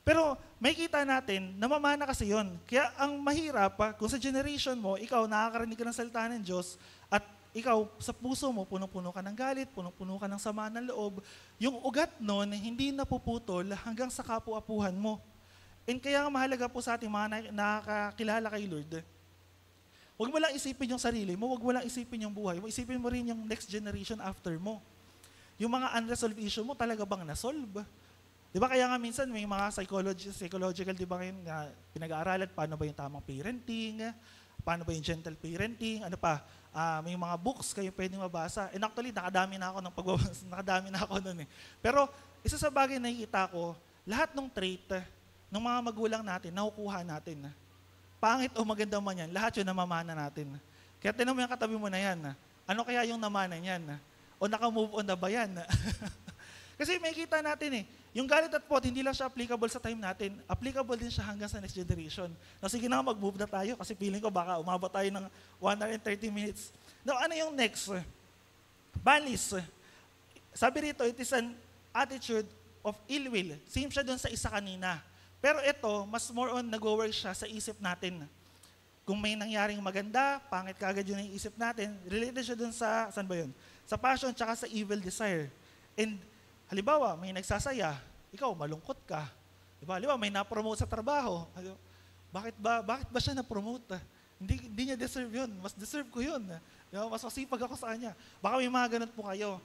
Pero may kita natin, namamana kasi yun. Kaya ang mahirap, kung sa generation mo, ikaw nakakarinig ka ng salita ng Diyos at ikaw sa puso mo, punong-puno ka ng galit, punong-puno ka ng sama ng loob, yung ugat nun, hindi napuputol hanggang sa kapu-apuhan mo. And kaya mahalaga po sa ating mga nakakilala kay Lord, huwag mo lang isipin yung sarili mo, huwag mo lang isipin yung buhay mo, isipin mo rin yung next generation after mo. Yung mga unresolved issue mo, talaga bang nasolve? Di ba kaya nga minsan may mga psychological, di ba ngayon, na pinag-aaralan, paano ba yung tamang parenting, paano ba yung gentle parenting, ano pa, may mga books kayo pwedeng mabasa. And actually, nakadami na ako ng pagbabasa, nakadami na ako nun eh. Pero isa sa bagay na nakikita ko, lahat ng trait ng mga magulang natin, nakukuha natin. pangit o maganda man yan, lahat yun namamana natin. Kaya tinan mo yung katabi mo na yan. Ano kaya yung namana niyan? O naka-move on na ba yan? Kasi may kita natin yung galit at pot, hindi lang siya applicable sa time natin. Applicable din siya hanggang sa next generation. Now, sige na mag-move na tayo kasi feeling ko baka umabot tayo ng 1 hour and 30 minutes. Now, ano yung next? Malice. Sabi rito, it is an attitude of ill will. Same siya dun sa isa kanina. Pero ito, mas more on nag-work siya sa isip natin. Kung may nangyaring maganda, pangit kagad yun ang isip natin, related siya dun sa, saan ba yun? Sa passion tsaka sa evil desire. And halimbawa, may nagsasaya, ikaw malungkot ka. Diba? Halimbawa, may na-promote sa trabaho. Bakit ba siya na-promote? Hindi niya deserve yun. Mas deserve ko yun. Diba? Mas masipag ako sa kanya. Baka may mga ganun po kayo.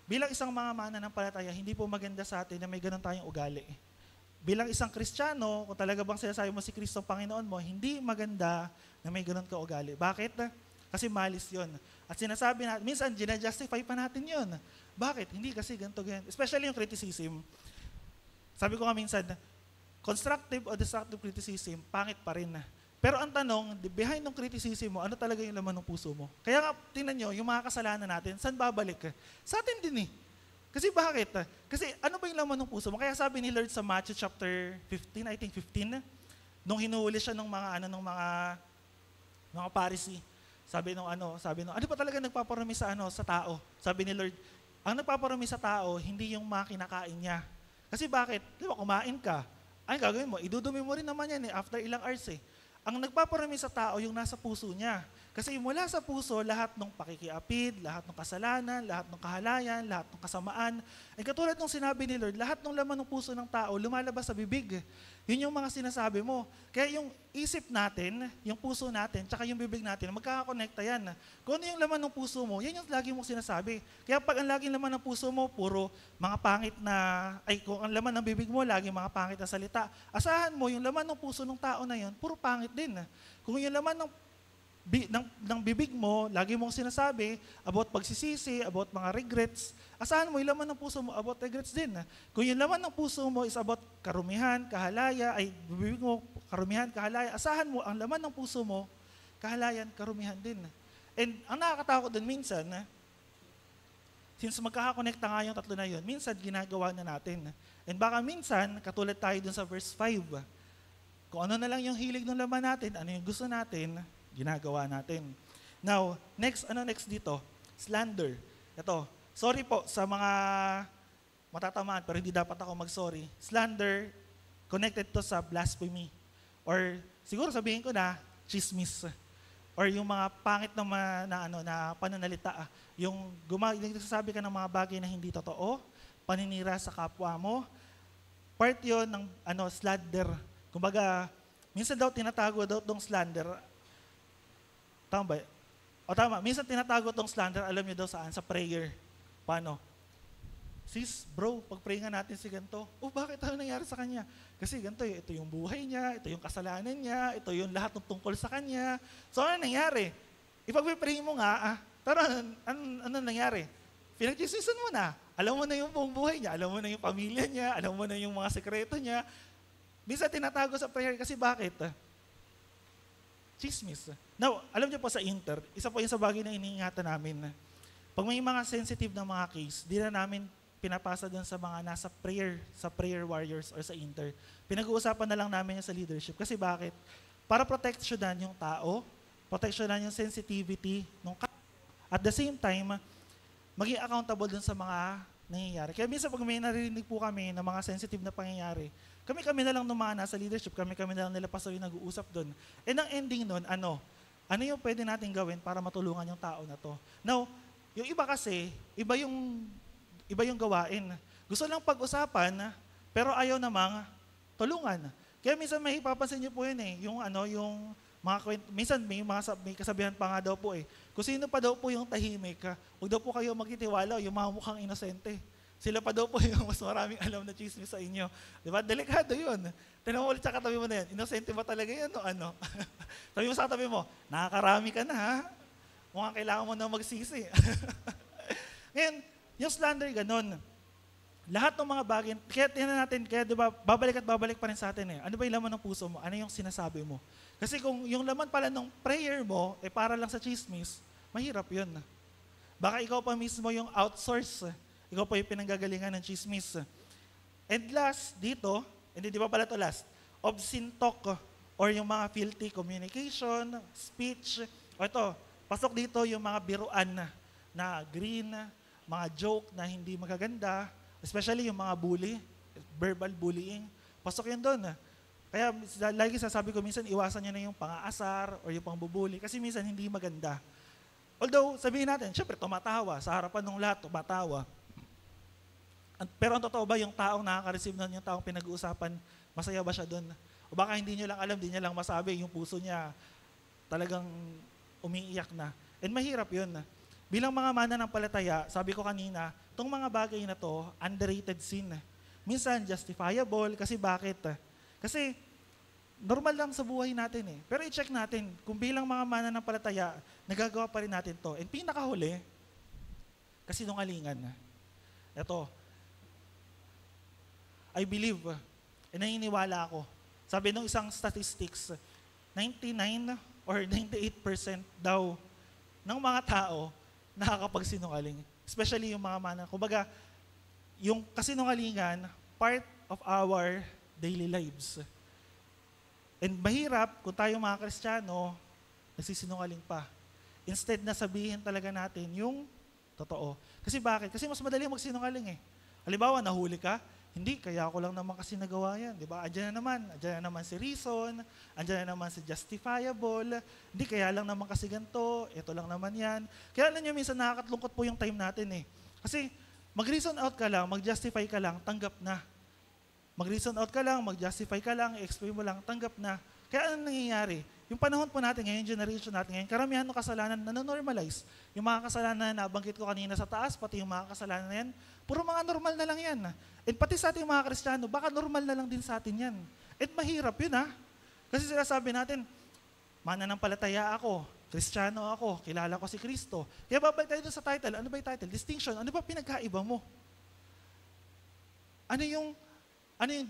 Bilang isang mga mananampalataya, hindi po maganda sa atin na may ganun tayong ugali. Bilang isang Kristiyano, kung talaga bang sinasabi mo si Kristo ang Panginoon mo, hindi maganda na may ganun ka ugali. Bakit? Kasi malis yun. At sinasabi natin, minsan, ginajustify pa natin yun. Bakit? Hindi kasi ganito, ganyan. Especially yung criticism. Sabi ko nga minsan, constructive o destructive criticism, pangit pa rin. Pero ang tanong, behind ng criticism mo, ano talaga yung laman ng puso mo? Kaya nga, tingnan nyo, yung mga kasalanan natin, saan babalik? Sa atin din Kasi bakit? Kasi ano ba yung laman ng puso mo? Kaya sabi ni Lord sa Matthew chapter 15, I think 15, nung hinuhuli siya ng mga Pharisee, sabi nung ano ba talaga nagpaparami sa tao? Sabi ni Lord, ang nagpaparami sa tao, hindi yung mga kinakain niya. Kasi bakit? Di ba, kumain ka. Ay, gagawin mo, idudumi mo rin naman yan after ilang hours Ang nagpaparami sa tao, yung nasa puso niya. Kasi mula sa puso, lahat ng pakikiapid, lahat ng kasalanan, lahat ng kahalayan, lahat ng kasamaan. Ay katulad ng sinabi ni Lord, lahat ng laman ng puso ng tao lumalabas sa bibig. Yun yung mga sinasabi mo. Kaya yung isip natin, yung puso natin, tsaka yung bibig natin, magkakakonekta yan. Kung ano yung laman ng puso mo, yan yung lagi mong sinasabi. Kaya pag ang laging laman ng puso mo, puro mga pangit kung ang laman ng bibig mo, lagi mga pangit na salita, asahan mo, yung laman ng puso ng tao na yun, puro pangit din. Kung yung laman ng bibig mo, lagi mong sinasabi about pagsisisi, about mga regrets, asahan mo yung laman ng puso mo about regrets din. Kung yung laman ng puso mo is about karumihan, kahalaya, bibig mo, karumihan, kahalaya, asahan mo ang laman ng puso mo, kahalayan, karumihan din. And ang nakakatakot din minsan, since magkakakonekta nga yung tatlo na yun, minsan ginagawa na natin. And baka minsan, katulad tayo dun sa verse 5, kung ano na lang yung hilig ng laman natin, ano yung gusto natin, ginagawa natin. Now, next dito? Slander. Ito, sorry po sa mga matatamaan, pero hindi dapat ako mag-sorry. Slander, connected to sa blasphemy. Or siguro sabihin ko na, chismis. Or yung mga pangit na pananalita. Yung nagsasabi ka ng mga bagay na hindi totoo, paninira sa kapwa mo. Part yun ng slander. Kumbaga, minsan daw tinatago daw itong slander. Tama ba? O tama, minsan tinatago itong slander, alam niyo daw saan? Sa prayer. Paano? Sis, bro, pag-pray nga natin si ganito. Bakit ano nangyari sa kanya? Kasi ganito, ito yung buhay niya, ito yung kasalanan niya, ito yung lahat ng tungkol sa kanya. So ano nangyari? Ipag-pray mo nga, pero ano nangyari? Pinag-chismisan mo na. Alam mo na yung buong buhay niya, alam mo na yung pamilya niya, alam mo na yung mga sekreto niya. Minsan tinatago sa prayer kasi bakit? Chismis. Now, alam niyo po sa isa po yung sa bagay na iniingatan namin. Pag may mga sensitive na mga case, di na namin pinapasa doon sa mga nasa prayer warriors or sa Pinag-uusapan na lang namin yung sa leadership. Kasi bakit? Para proteksyonan yung tao, proteksyonan yung sensitivity ng at the same time, maging accountable doon sa mga nangyayari. Kaya minsan pag may narinig po kami ng mga sensitive na pangyayari, kami na lang ng mga nasa leadership, kami na lang nila pastor yung nag-uusap doon. And ang ending nun, ano yung pwede natin gawin para matulungan yung tao na to? Now, yung iba kasi, iba yung gawain. Gusto lang pag-usapan, pero ayaw namang tulungan. Kaya minsan may ipapansin niyo po yun yung mga minsan may kasabihan pa nga daw po kung sino pa daw po yung tahimik, huwag daw po kayo magtitiwala, yung mga mukhang inosente. Sila pa daw po yung mas maraming alam na chismis sa inyo. Diba? Delikado yun. Tinanong mo ulit sa katabi mo na yan, inosente ba talaga yan o ano? Sabi mo sa katabi mo, nakakarami ka na ha? Mukhang kailangan mo na magsisi. Ngayon, yung slander, ganun. Lahat ng mga bagay, kaya tingnan natin, kaya di ba, babalik at babalik pa rin sa atin eh. Ano ba yung laman ng puso mo? Ano yung sinasabi mo? Kasi kung yung laman pala ng prayer mo, para lang sa chismis, mahirap yun. Baka ikaw pa mismo yung outsource. Ikaw pa yung pinanggagalingan ng chismis. And last, dito, hindi di ba pala to last? Obscene talk or yung mga filthy communication, speech. O ito, pasok dito yung mga biruan na green, mga joke na hindi magaganda, especially yung mga bully, verbal bullying. Pasok yun doon. Kaya lagi sasabi ko minsan, iwasan nyo na yung pang-aasar or yung pang-bubuli kasi minsan hindi maganda. Although, sabihin natin, syempre tumatawa. Sa harapan ng lahat, tumatawa. Pero ang totoo ba yung taong nakaka-receive nun, yung taong pinag-uusapan, masaya ba siya doon? O baka hindi nyo lang alam, hindi niya lang masabi, yung puso niya talagang umiiyak na. And mahirap yun. Bilang mga mananampalataya, sabi ko kanina, itong mga bagay na to, underrated sin. Minsan justifiable, kasi bakit? Kasi normal lang sa buhay natin eh. Pero i-check natin, kung bilang mga mananampalataya, nagagawa pa rin natin to. And pinakahuli, kasinungalingan. Ito, I believe, naniniwala ako. Sabi nung isang statistics, 99 or 98% daw ng mga tao nakakapagsinungaling. Especially yung mga kumbaga, yung kasinungalingan, part of our daily lives. And mahirap kung tayo mga Kristiyano, nagsisinungaling pa. Instead na sabihin talaga natin yung totoo. Kasi bakit? Kasi mas madali magsinungaling eh. Halimbawa, nahuli ka, hindi, kaya ako lang naman kasi nagawa yan. Diba? Andiyan na naman si reason, andiyan na naman si justifiable, hindi, kaya lang naman kasi ganito, ito lang naman yan. Kaya alam nyo, minsan nakakatlungkot po yung time natin eh. Kasi mag-reason out ka lang, mag-justify ka lang, tanggap na. Mag-reason out ka lang, mag-justify ka lang, i-explain mo lang, tanggap na. Kaya ano nangyayari? Yung panahon po natin ngayon, generation natin ngayon, karamihan ng kasalanan nanonormalize. Yung mga kasalanan na nabanggit ko kanina sa taas, pati yung mga kasalanan na yan, puro mga normal na lang yan. And pati sa ating mga Kristiyano, baka normal na lang din sa atin yan. And mahirap yun ha. Kasi sinasabi natin, mananampalataya ako, Kristiyano ako, kilala ko si Kristo. Kaya babalik tayo sa title. Ano ba yung title? Distinction. Ano ba pinagkaiba mo? Ano yung ano yung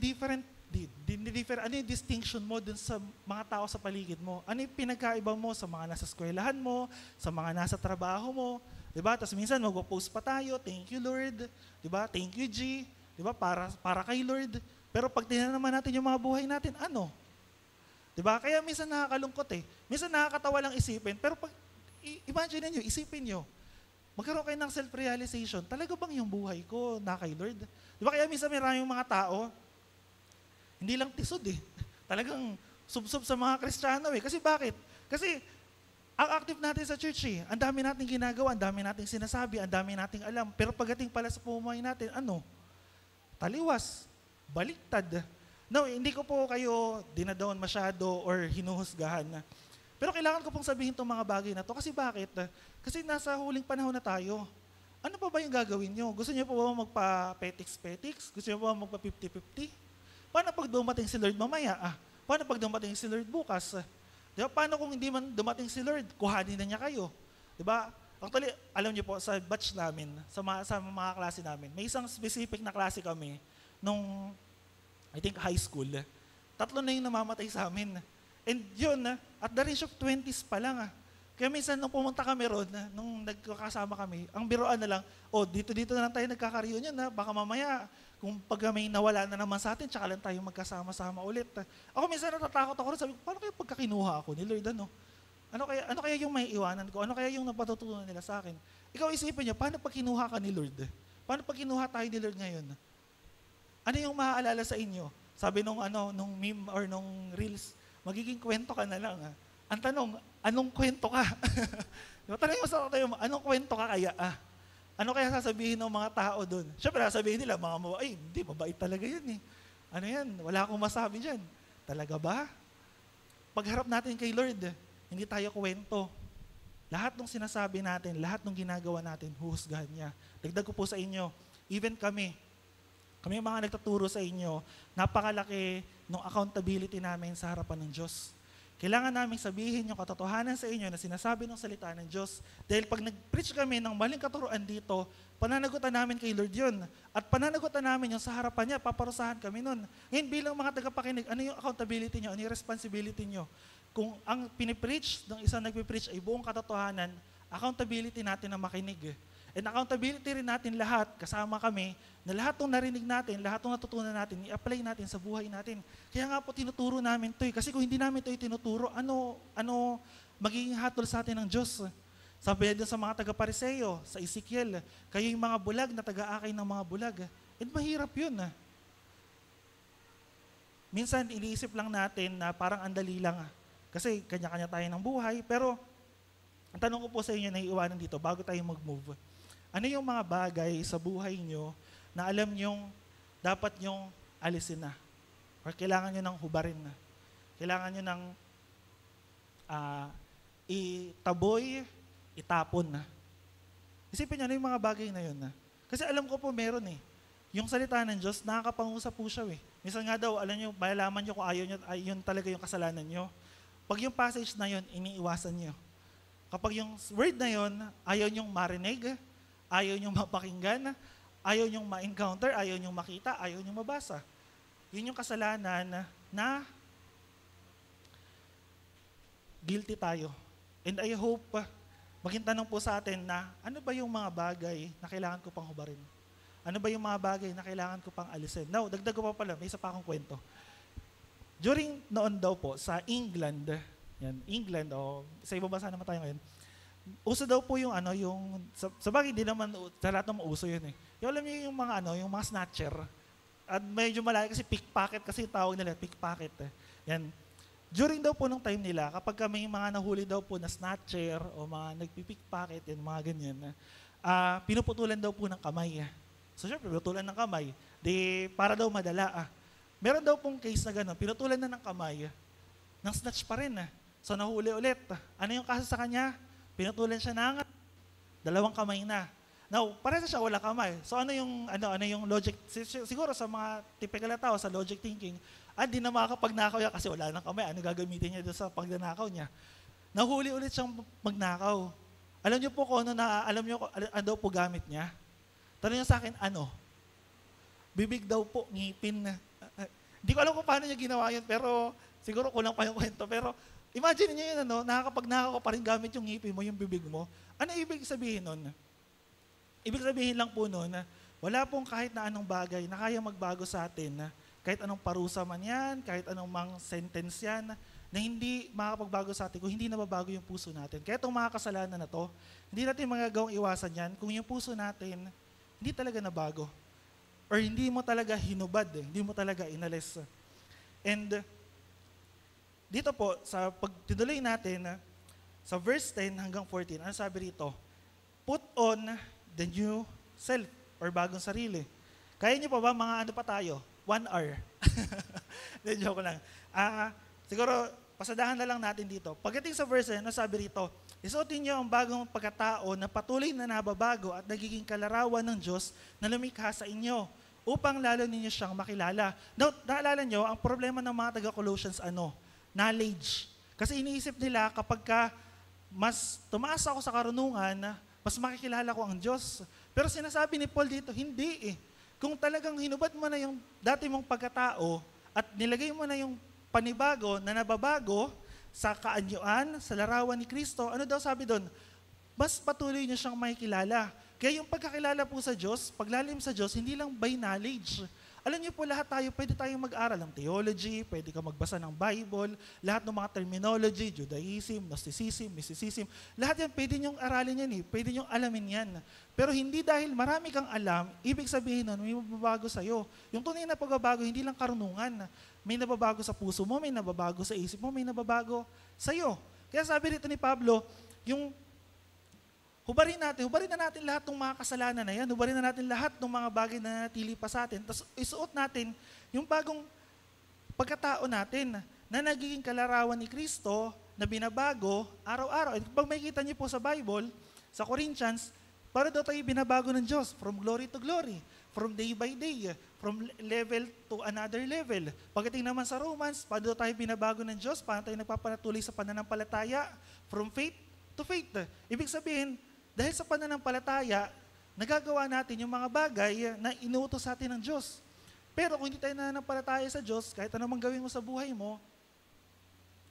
distinction mo dun sa mga tao sa paligid mo? Ano yung pinagkaiba mo sa mga nasa eskwelahan mo, sa mga nasa trabaho mo? Diba? Tapos minsan magpo-post pa tayo, thank you Lord. Diba? Thank you G. Diba? Para kay Lord. Pero pag tingnan naman natin yung mga buhay natin, ano? Diba? Kaya minsan nakakalungkot eh. Minsan nakakatawa lang isipin. Pero pag, imagine niyo, isipin niyo, magkaroon kayo ng self-realization, talaga bang yung buhay ko na kay Lord? Diba? Kaya minsan maraming mga tao, hindi lang tisod eh. Talagang sub-sub sa mga Kristiyano eh. Kasi bakit? Kasi ang active natin sa church eh. Ang dami nating ginagawa, ang dami nating sinasabi, ang dami nating alam. Pero pagdating pala sa pumuhay natin, ano? Taliwas. Baliktad. No, hindi ko po kayo dinadown masyado or hinuhusgahan. Pero kailangan ko pong sabihin itong mga bagay na to. Kasi bakit? Kasi nasa huling panahon na tayo. Ano pa ba yung gagawin nyo? Gusto nyo po ba magpa-petiks-petiks? Gusto nyo po ba magpa-50-50? Paano pag dumating si Lord mamaya? Paano pag dumating si Lord bukas? Diba? Paano kung hindi man dumating si Lord, kuhanin na niya kayo? Diba? Actually, alam niyo po, sa batch namin, sa mga klase namin, may isang specific na klase kami nung, I think, high school. 3 na yung namamatay sa amin. And yun, at the range of 20s pa lang. Kaya minsan, nung pumunta kami ron, nung nagkakasama kami, ang biroan na lang, dito na lang tayo nagkaka-reunion, baka mamaya, kung pag may nawala na naman sa atin, tsaka lang tayo magkasama-sama ulit. Ako minsan natatakot ako rin, sabi ko, paano kaya pagkakinuha ako ni Lord, ano? Ano kaya yung may iwanan ko? Ano kaya yung napatutunan nila sa akin? Ikaw isipin niyo, paano pag kinuha ka ni Lord? Paano pag kinuha tayo ni Lord ngayon? Ano yung maaalala sa inyo? Sabi nung meme or nung reels, magiging kwento ka na lang. Ang tanong, anong kwento ka? Tanong mo sa tayo, anong kwento ka kaya? Ano kaya sasabihin ng mga tao doon? Siyempre, sasabihin nila, hindi, mabait talaga yan eh. Ano yan? Wala akong masabi dyan. Talaga ba? Pagharap natin kay Lord, hindi tayo kwento. Lahat ng sinasabi natin, lahat ng ginagawa natin, huhusgahan niya. Dagdag ko po sa inyo, even kami mga nagtuturo sa inyo, napakalaki ng accountability namin sa harapan ng Diyos. Kailangan namin sabihin yung katotohanan sa inyo na sinasabi ng salita ng Diyos. Dahil pag nag-preach kami ng maling katuruan dito, pananagutan namin kay Lord yun. At pananagutan namin yung sa harapan niya, paparusahan kami nun. Ngayon bilang mga tagapakinig, ano yung accountability nyo? Ano yung responsibility nyo? Kung ang pinipreach ng isang nagpipreach ay buong katotohanan, accountability natin na makinig. And accountability rin natin lahat, kasama kami, na lahat ng narinig natin, lahat ng natutunan natin, i-apply natin sa buhay natin. Kaya nga po tinuturo namin ito. Kasi kung hindi namin ito itinuturo, ano magiging hatol sa atin ng Diyos? Sabi doon sa mga taga-Pariseo, sa Ezekiel, kayo yung mga bulag na taga-akay ng mga bulag. And mahirap yun. Minsan, iniisip lang natin na parang andali lang. Kasi kanya-kanya tayo ng buhay. Pero, ang tanong ko po sa inyo na iiwanan dito, bago tayo mag-move, ano yung mga bagay sa buhay nyo na alam nyong dapat nyong alisin na? Or kailangan nyo nang hubarin na? Kailangan nyo nang itaboy, itapon na? Isipin nyo, ano yung mga bagay na yun na? Kasi alam ko po meron Yung salita ng Diyos, nakakapangusap po siya Minsan nga daw, alam nyo, malalaman nyo kung ayaw nyo, yun talaga yung kasalanan nyo. Pag yung passage na yun, iniiwasan nyo. Kapag yung word na yun, ayaw nyong marinig, ayaw nyong mapakinggan, ayaw nyong ma-encounter, ayaw nyong makita, ayaw nyong mabasa. Yun yung kasalanan na guilty tayo. And I hope, maging tanong po sa atin na, ano ba yung mga bagay na kailangan ko pang hubarin? Ano ba yung mga bagay na kailangan ko pang alisin? Now, dagdag ko pa pala, may isa pa akong kwento. During noon daw po, sa England, sa ibang bansa naman tayo ngayon, uso daw po yung sa bagay hindi naman sa lahat ng uso yun Yung alam niyo yung mga yung mga snatcher. At medyo malayo kasi pickpocket kasi tawag nila, pickpocket. Yan. During daw po nung time nila, kapag may mga nahuli daw po na snatcher o mga nagpipickpocket, yan, mga ganyan, pinuputulan daw po ng kamay. So syempre, pinutulan ng kamay. Para daw madala. Meron daw pong case na gano'n, pinutulan na ng kamay, ng snatch pa rin. So nahuli ulit. Ano yung kaso sa kanya? Pinutulan siya ng 2 kamay na. Now, parehas siya wala kamay. So ano yung logic? Siguro sa mga typical na tao, sa logic thinking, di na makakapagnakaw yan kasi wala ng kamay. Ano gagamitin niya doon sa pagnanakaw niya? Nahuli ulit siyang magnakaw. Alam niyo po kung ano po gamit niya? Tanong niya sa akin, bibig daw po, ngipin. Hindi ko alam kung paano niya ginawa yun, pero siguro kulang pa yung kwento. Pero imagine niyo yun, nakakapagnakaw pa rin gamit yung ngipin mo, yung bibig mo. Ano ibig sabihin nun? Ibig sabihin lang po nun, wala pong kahit na anong bagay na kaya magbago sa atin, kahit anong parusa man yan, kahit anong mang sentence yan, na hindi makakapagbago sa atin kung hindi nababago yung puso natin. Kaya itong mga kasalanan na to, hindi natin magagawang iwasan yan kung yung puso natin hindi talaga nabago. Or hindi mo talaga hinubad, hindi mo talaga inalis. And dito po, sa pagtuloy natin, sa verse 10 hanggang 14, ano sabi rito? Put on the new self, or bagong sarili. Kaya niyo pa ba, mga pa tayo? 1 hour. Joke lang. Siguro, pasadahan na lang natin dito. Pagdating sa verse 10, ano sabi rito? Isuotin niyo ang bagong pagkatao na patuloy na nababago at nagiging kalarawan ng Diyos na lumikha sa inyo, upang lalo ninyo siyang makilala. Now, naalala niyo, ang problema ng mga taga-Colossians, knowledge. Kasi iniisip nila kapag mas tumaas ako sa karunungan, mas makikilala ko ang Diyos. Pero sinasabi ni Paul dito, hindi Kung talagang hinubad mo na yung dati mong pagkatao at nilagay mo na yung panibago na nababago sa kaanyuan, sa larawan ni Kristo, ano daw sabi doon? Mas patuloy niyo siyang makikilala. Kaya yung pagkakilala po sa Diyos, paglalim sa Diyos, hindi lang by knowledge. Alam niyo po, lahat tayo, pwede tayong mag-aral ng theology, pwede ka magbasa ng Bible, lahat ng mga terminology, Judaism, Gnosticism, Mysticism, lahat yan, pwede niyong aralin yan pwede niyong alamin yan. Pero hindi dahil marami kang alam, ibig sabihin nun, may mababago sa'yo. Yung tunay na pagbabago, hindi lang karunungan. May nababago sa puso mo, may nababago sa isip mo, may nababago sa'yo. Kaya sabi rito ni Pablo, yung hubarin na natin lahat ng mga kasalanan na yan. Hubarin na natin lahat ng mga bagay na natili pa sa atin. Tapos isuot natin yung bagong pagkatao natin na nagiging kalarawan ni Kristo na binabago araw-araw. At pag makikita niyo po sa Bible, sa Corinthians, para daw tayo binabago ng Diyos from glory to glory, from day by day, from level to another level. Pagdating naman sa Romans, paano daw tayo binabago ng Diyos? Paano tayo nagpapanatuloy sa pananampalataya from faith to faith? Ibig sabihin, dahil sa pananampalataya, nagagawa natin yung mga bagay na inuutos sa atin ng Diyos. Pero kung hindi tayo nananampalataya sa Diyos, kahit anong gawin mo sa buhay mo,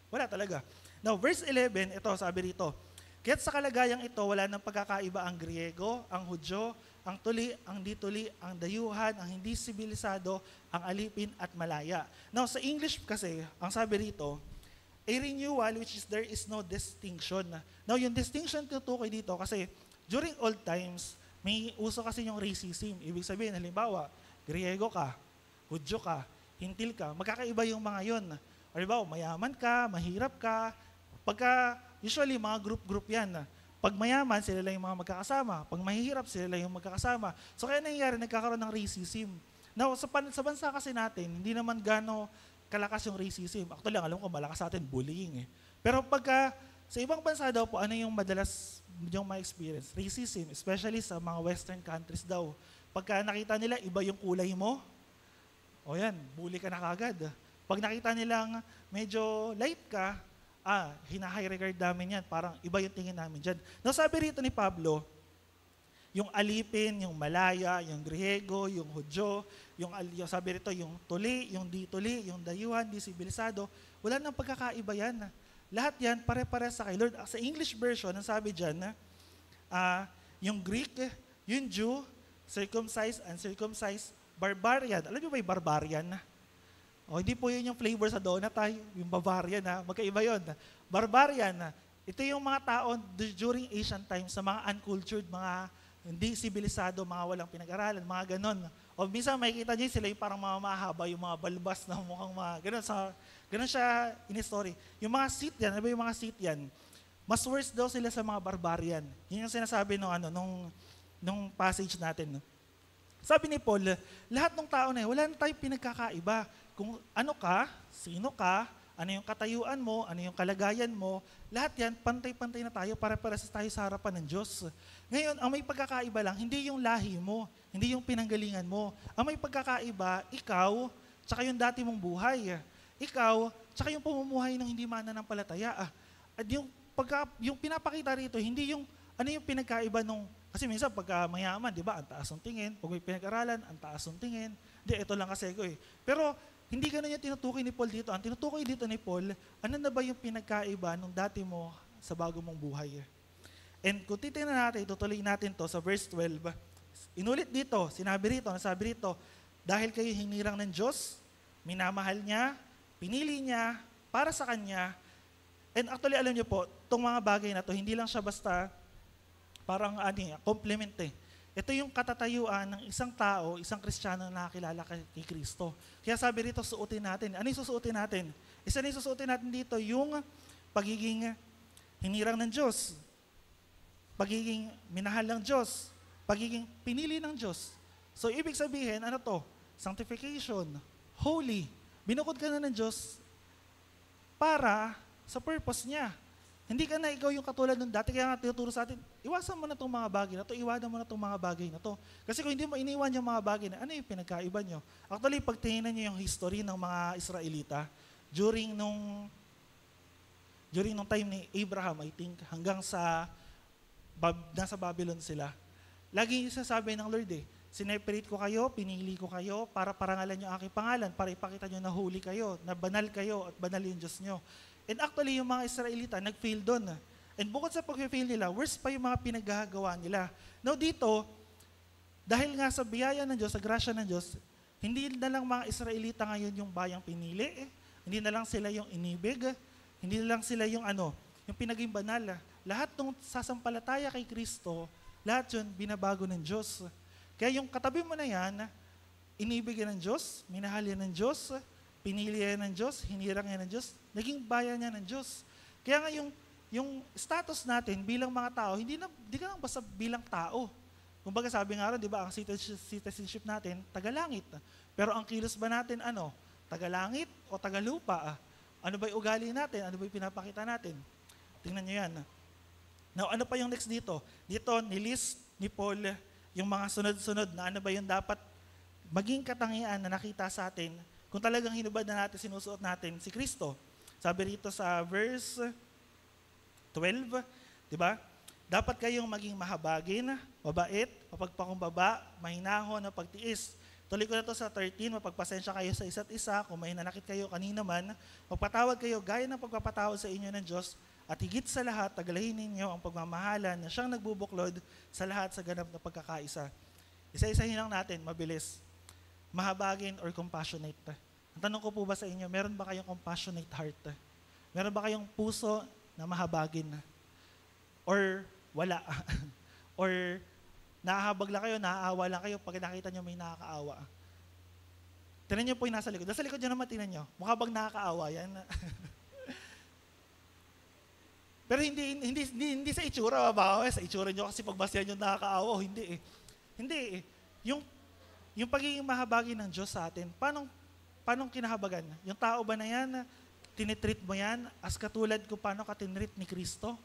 wala talaga. Now, verse 11, ito sabi rito, kaya't sa kalagayang ito, wala nang pagkakaiba ang Griego, ang Hudyo, ang tuli, ang di tuli, ang dayuhan, ang hindi sibilisado, ang alipin at malaya. Now, sa English kasi, ang sabi rito, a renewal which is there is no distinction. Now, yung distinction tutukoy dito kasi during old times, may uso kasi yung racism. Ibig sabihin, halimbawa, Griego ka, Hudyo ka, Hintil ka, magkakaiba yung mga yon. Halimbawa, mayaman ka, mahirap ka, usually, mga group yan. Pag mayaman, sila lang yung mga magkakasama. Pag mahihirap, sila lang yung magkakasama. So kaya nangyayari, nagkakaroon ng racism. Now, sa bansa kasi natin, hindi naman gano'ng kalakas yung racism. Actually, alam ko, malakas sa atin, bullying. Pero sa ibang bansa daw po, ano yung madalas yung ma-experience? Racism, especially sa mga western countries daw. Pagka nakita nila, iba yung kulay mo, o yan, bully ka na kagad. Pag nakita nilang medyo light ka, hina-high regard namin yan. Parang iba yung tingin namin dyan. Nasabi rito ni Pablo, yung alipin, yung malaya, yung Griego, yung Hudyo, yung sabi rito, yung tuli, yung di tuli, yung dayuhan, di sibilisado, wala nang pagkakaiba yan. Lahat yan, pare-pare sa kay Lord. Sa English version, ang sabi dyan, yung Greek, yung Jew, circumcised, uncircumcised, barbarian. Alam niyo ba yung barbarian? Hindi po yun yung flavor sa donut, yung Bavarian, magkaiba yun. Barbarian, ito yung mga tao during Asian times, sa mga uncultured, mga hindi sibilisado, mga walang pinag-aralan, mga ganon. O minsan makikita niyo sila yung parang mga mahaba, yung mga balbas na mukhang mga ganon. Ganon siya in-story. Yung mga Scythian, ano ba yung mga Scythian? Mas worse daw sila sa mga barbarian. Yun yung sinasabi nung passage natin. Sabi ni Paul, lahat ng tao na wala na tayong pinagkakaiba. Kung ano ka, sino ka, ano yung katayuan mo, ano yung kalagayan mo, lahat yan, pantay-pantay na tayo para tayo sa harapan ng Diyos. Ngayon, ang may pagkakaiba lang, hindi yung lahi mo, hindi yung pinanggalingan mo. Ang may pagkakaiba, ikaw, tsaka yung dati mong buhay. Ikaw, tsaka yung pamumuhay ng hindi mananampalataya. At yung pinapakita rito, hindi yung, ano yung pinagkaiba nung, kasi minsan pagka mayaman, di ba, ang taas ng tingin, pag may pinag-aralan, ang taas ng tingin, di, ito lang kasi ko eh. Pero, hindi ganun yung tinutukoy ni Paul dito. Ang tinutukoy dito ni Paul, ano na ba yung pinagkaiba nung dati mo sa bago mong buhay? And kung titignan natin, itutuloy natin to sa verse 12. Inulit dito, nasabi rito, dahil kayo hinirang ng Diyos, minamahal niya, pinili niya, para sa Kanya. And actually, alam niyo po, itong mga bagay na to, hindi lang siya basta parang compliment eh. Ito yung katatayuan ng isang tao, isang Kristiyano na nakakilala kay Kristo. Kaya sabi rito, suotin natin. Ano yung susuotin natin? Isa na yung susuotin natin dito, yung pagiging hinirang ng Diyos, pagiging minahal ng Diyos, pagiging pinili ng Diyos. So, ibig sabihin, ano to? Sanctification, holy. Binukod ka na ng Diyos para sa purpose niya. Hindi ka na ikaw yung katulad nung dati, kaya nga tinuturo sa atin, iwasan mo na itong mga bagay na to, iwanan mo na itong mga bagay na to. Kasi kung hindi mo iniwan yung mga bagay na, ano yung pinagkaiba nyo? Actually, pag tingnan nyo yung history ng mga Israelita, during nung time ni Abraham, I think, hanggang nasa Babylon sila, lagi sasabi ng Lord sineperate ko kayo, pinili ko kayo, para parangalan yung aking pangalan, para ipakita nyo na holy kayo, na banal kayo, at banal yung Diyos nyo. And actually, yung mga Israelita, nag-fail doon. And bukod sa pag-fail nila, worse pa yung mga pinaggagawa nila. Now dito, dahil nga sa biyaya ng Diyos, sa grasya ng Diyos, hindi na lang mga Israelita ngayon yung bayang pinili, hindi na lang sila yung inibig, hindi na lang sila yung yung pinaging banal. Lahat ng sasampalataya kay Kristo, lahat yun binabago ng Diyos. Kaya yung katabi mo na yan, inibig yan ng Diyos, minahal yan ng Diyos, pinili yan ng Diyos, hinirang yan ng Diyos, naging bayan niya ng Diyos. Kaya nga yung status natin bilang mga tao, hindi ka lang basta bilang tao. Kumbaga sabi nga rin, di ba, ang citizenship natin, taga-langit. Pero ang kilos ba natin, taga-langit o taga-lupa? Ano ba yung ugali natin? Ano ba yung pinapakita natin? Tingnan nyo yan. Now, ano pa yung next dito? Dito, nilist ni Paul yung mga sunod-sunod na ano ba yung dapat maging katangian na nakita sa atin kung talagang hinubad na natin, sinusuot natin si Kristo. Sabi rito sa verse 12, di ba? Dapat kayong maging mahabagin, mabait, mapagpakumbaba, mahinahon, mapagtiis. Tuloy ko na to sa 13, mapagpasensya kayo sa isa't isa, kung may nanakit kayo kanina man, magpatawad kayo gaya ng pagpapatawad sa inyo ng Diyos, at higit sa lahat, tagalahin ninyo ang pagmamahalan na siyang nagbubuklod sa lahat sa ganap na pagkakaisa. Isa-isahin lang natin, mabilis. Mahabagin or compassionate. Ang tanong ko po ba sa inyo, meron ba kayong compassionate heart? Meron ba kayong puso na mahabagin? Or wala? Or naahabag lang kayo, naaawa lang kayo pag nakita nyo may nakakaawa? Tinan nyo po yung nasa likod. Nasa likod nyo naman, tinan nyo. Mukha bang nakakaawa yan? Pero hindi sa itsura, ba? Sa itsura nyo kasi pagbasihan nyo nakakaawa. Hindi eh. Hindi eh. Yung pagiging mahabagin ng Diyos sa atin, paano kinahabagan? Yung tao ba na yan, tinitreat mo yan as katulad kung paano ka tinreat ni Kristo?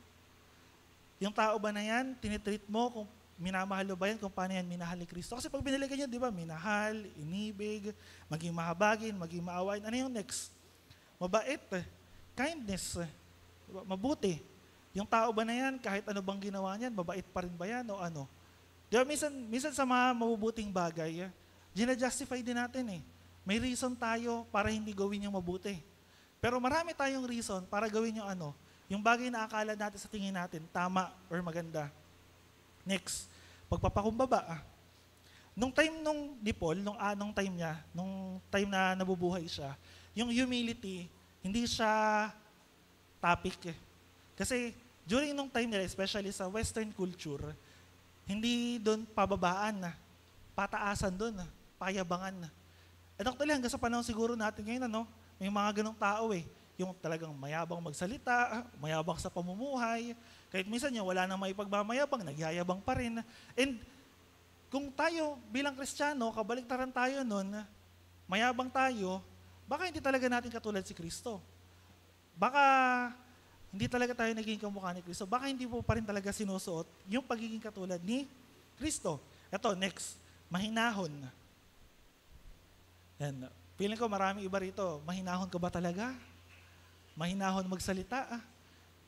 Yung tao ba na yan, tinitreat mo kung minamahal ba yan, kung paano yan minahal ni Kristo? Kasi pag biniligan nyo, di ba, minahal, inibig, maging mahabagin, maging maawain. Ano yung next? Mabait, kindness, diba? Mabuti. Yung tao ba na yan, kahit ano bang ginawa niyan, mabait pa rin ba yan o ano? Di ba, minsan sa mga mabubuting bagay, gina-justify din natin eh. May reason tayo para hindi gawin yung mabuti. Pero marami tayong reason para gawin yung ano, yung bagay na akala natin sa tingin natin, tama or maganda. Next, pagpapakumbaba. Nung time ni Paul, nung time na nabubuhay siya, yung humility, hindi siya topic eh. Kasi during nung time nila, especially sa Western culture, hindi doon pababaan na, pataasan doon, payabangan na. At actually, hanggang sa panahon siguro natin ngayon, ano, may mga ganong tao eh. Yung talagang mayabang magsalita, mayabang sa pamumuhay. Kahit minsan yung wala nang maipagmamayabang, nagyayabang pa rin. And kung tayo bilang Kristiyano, kabaliktaran tayo nun, mayabang tayo, baka hindi talaga natin katulad si Kristo. Baka hindi talaga tayo naging kamukha ni Kristo. Baka hindi po pa rin talaga sinusuot yung pagiging katulad ni Kristo. Ito, next, mahinahon. Yan. Feeling ko maraming iba rito. Mahinahon ka ba talaga? Mahinahon magsalita.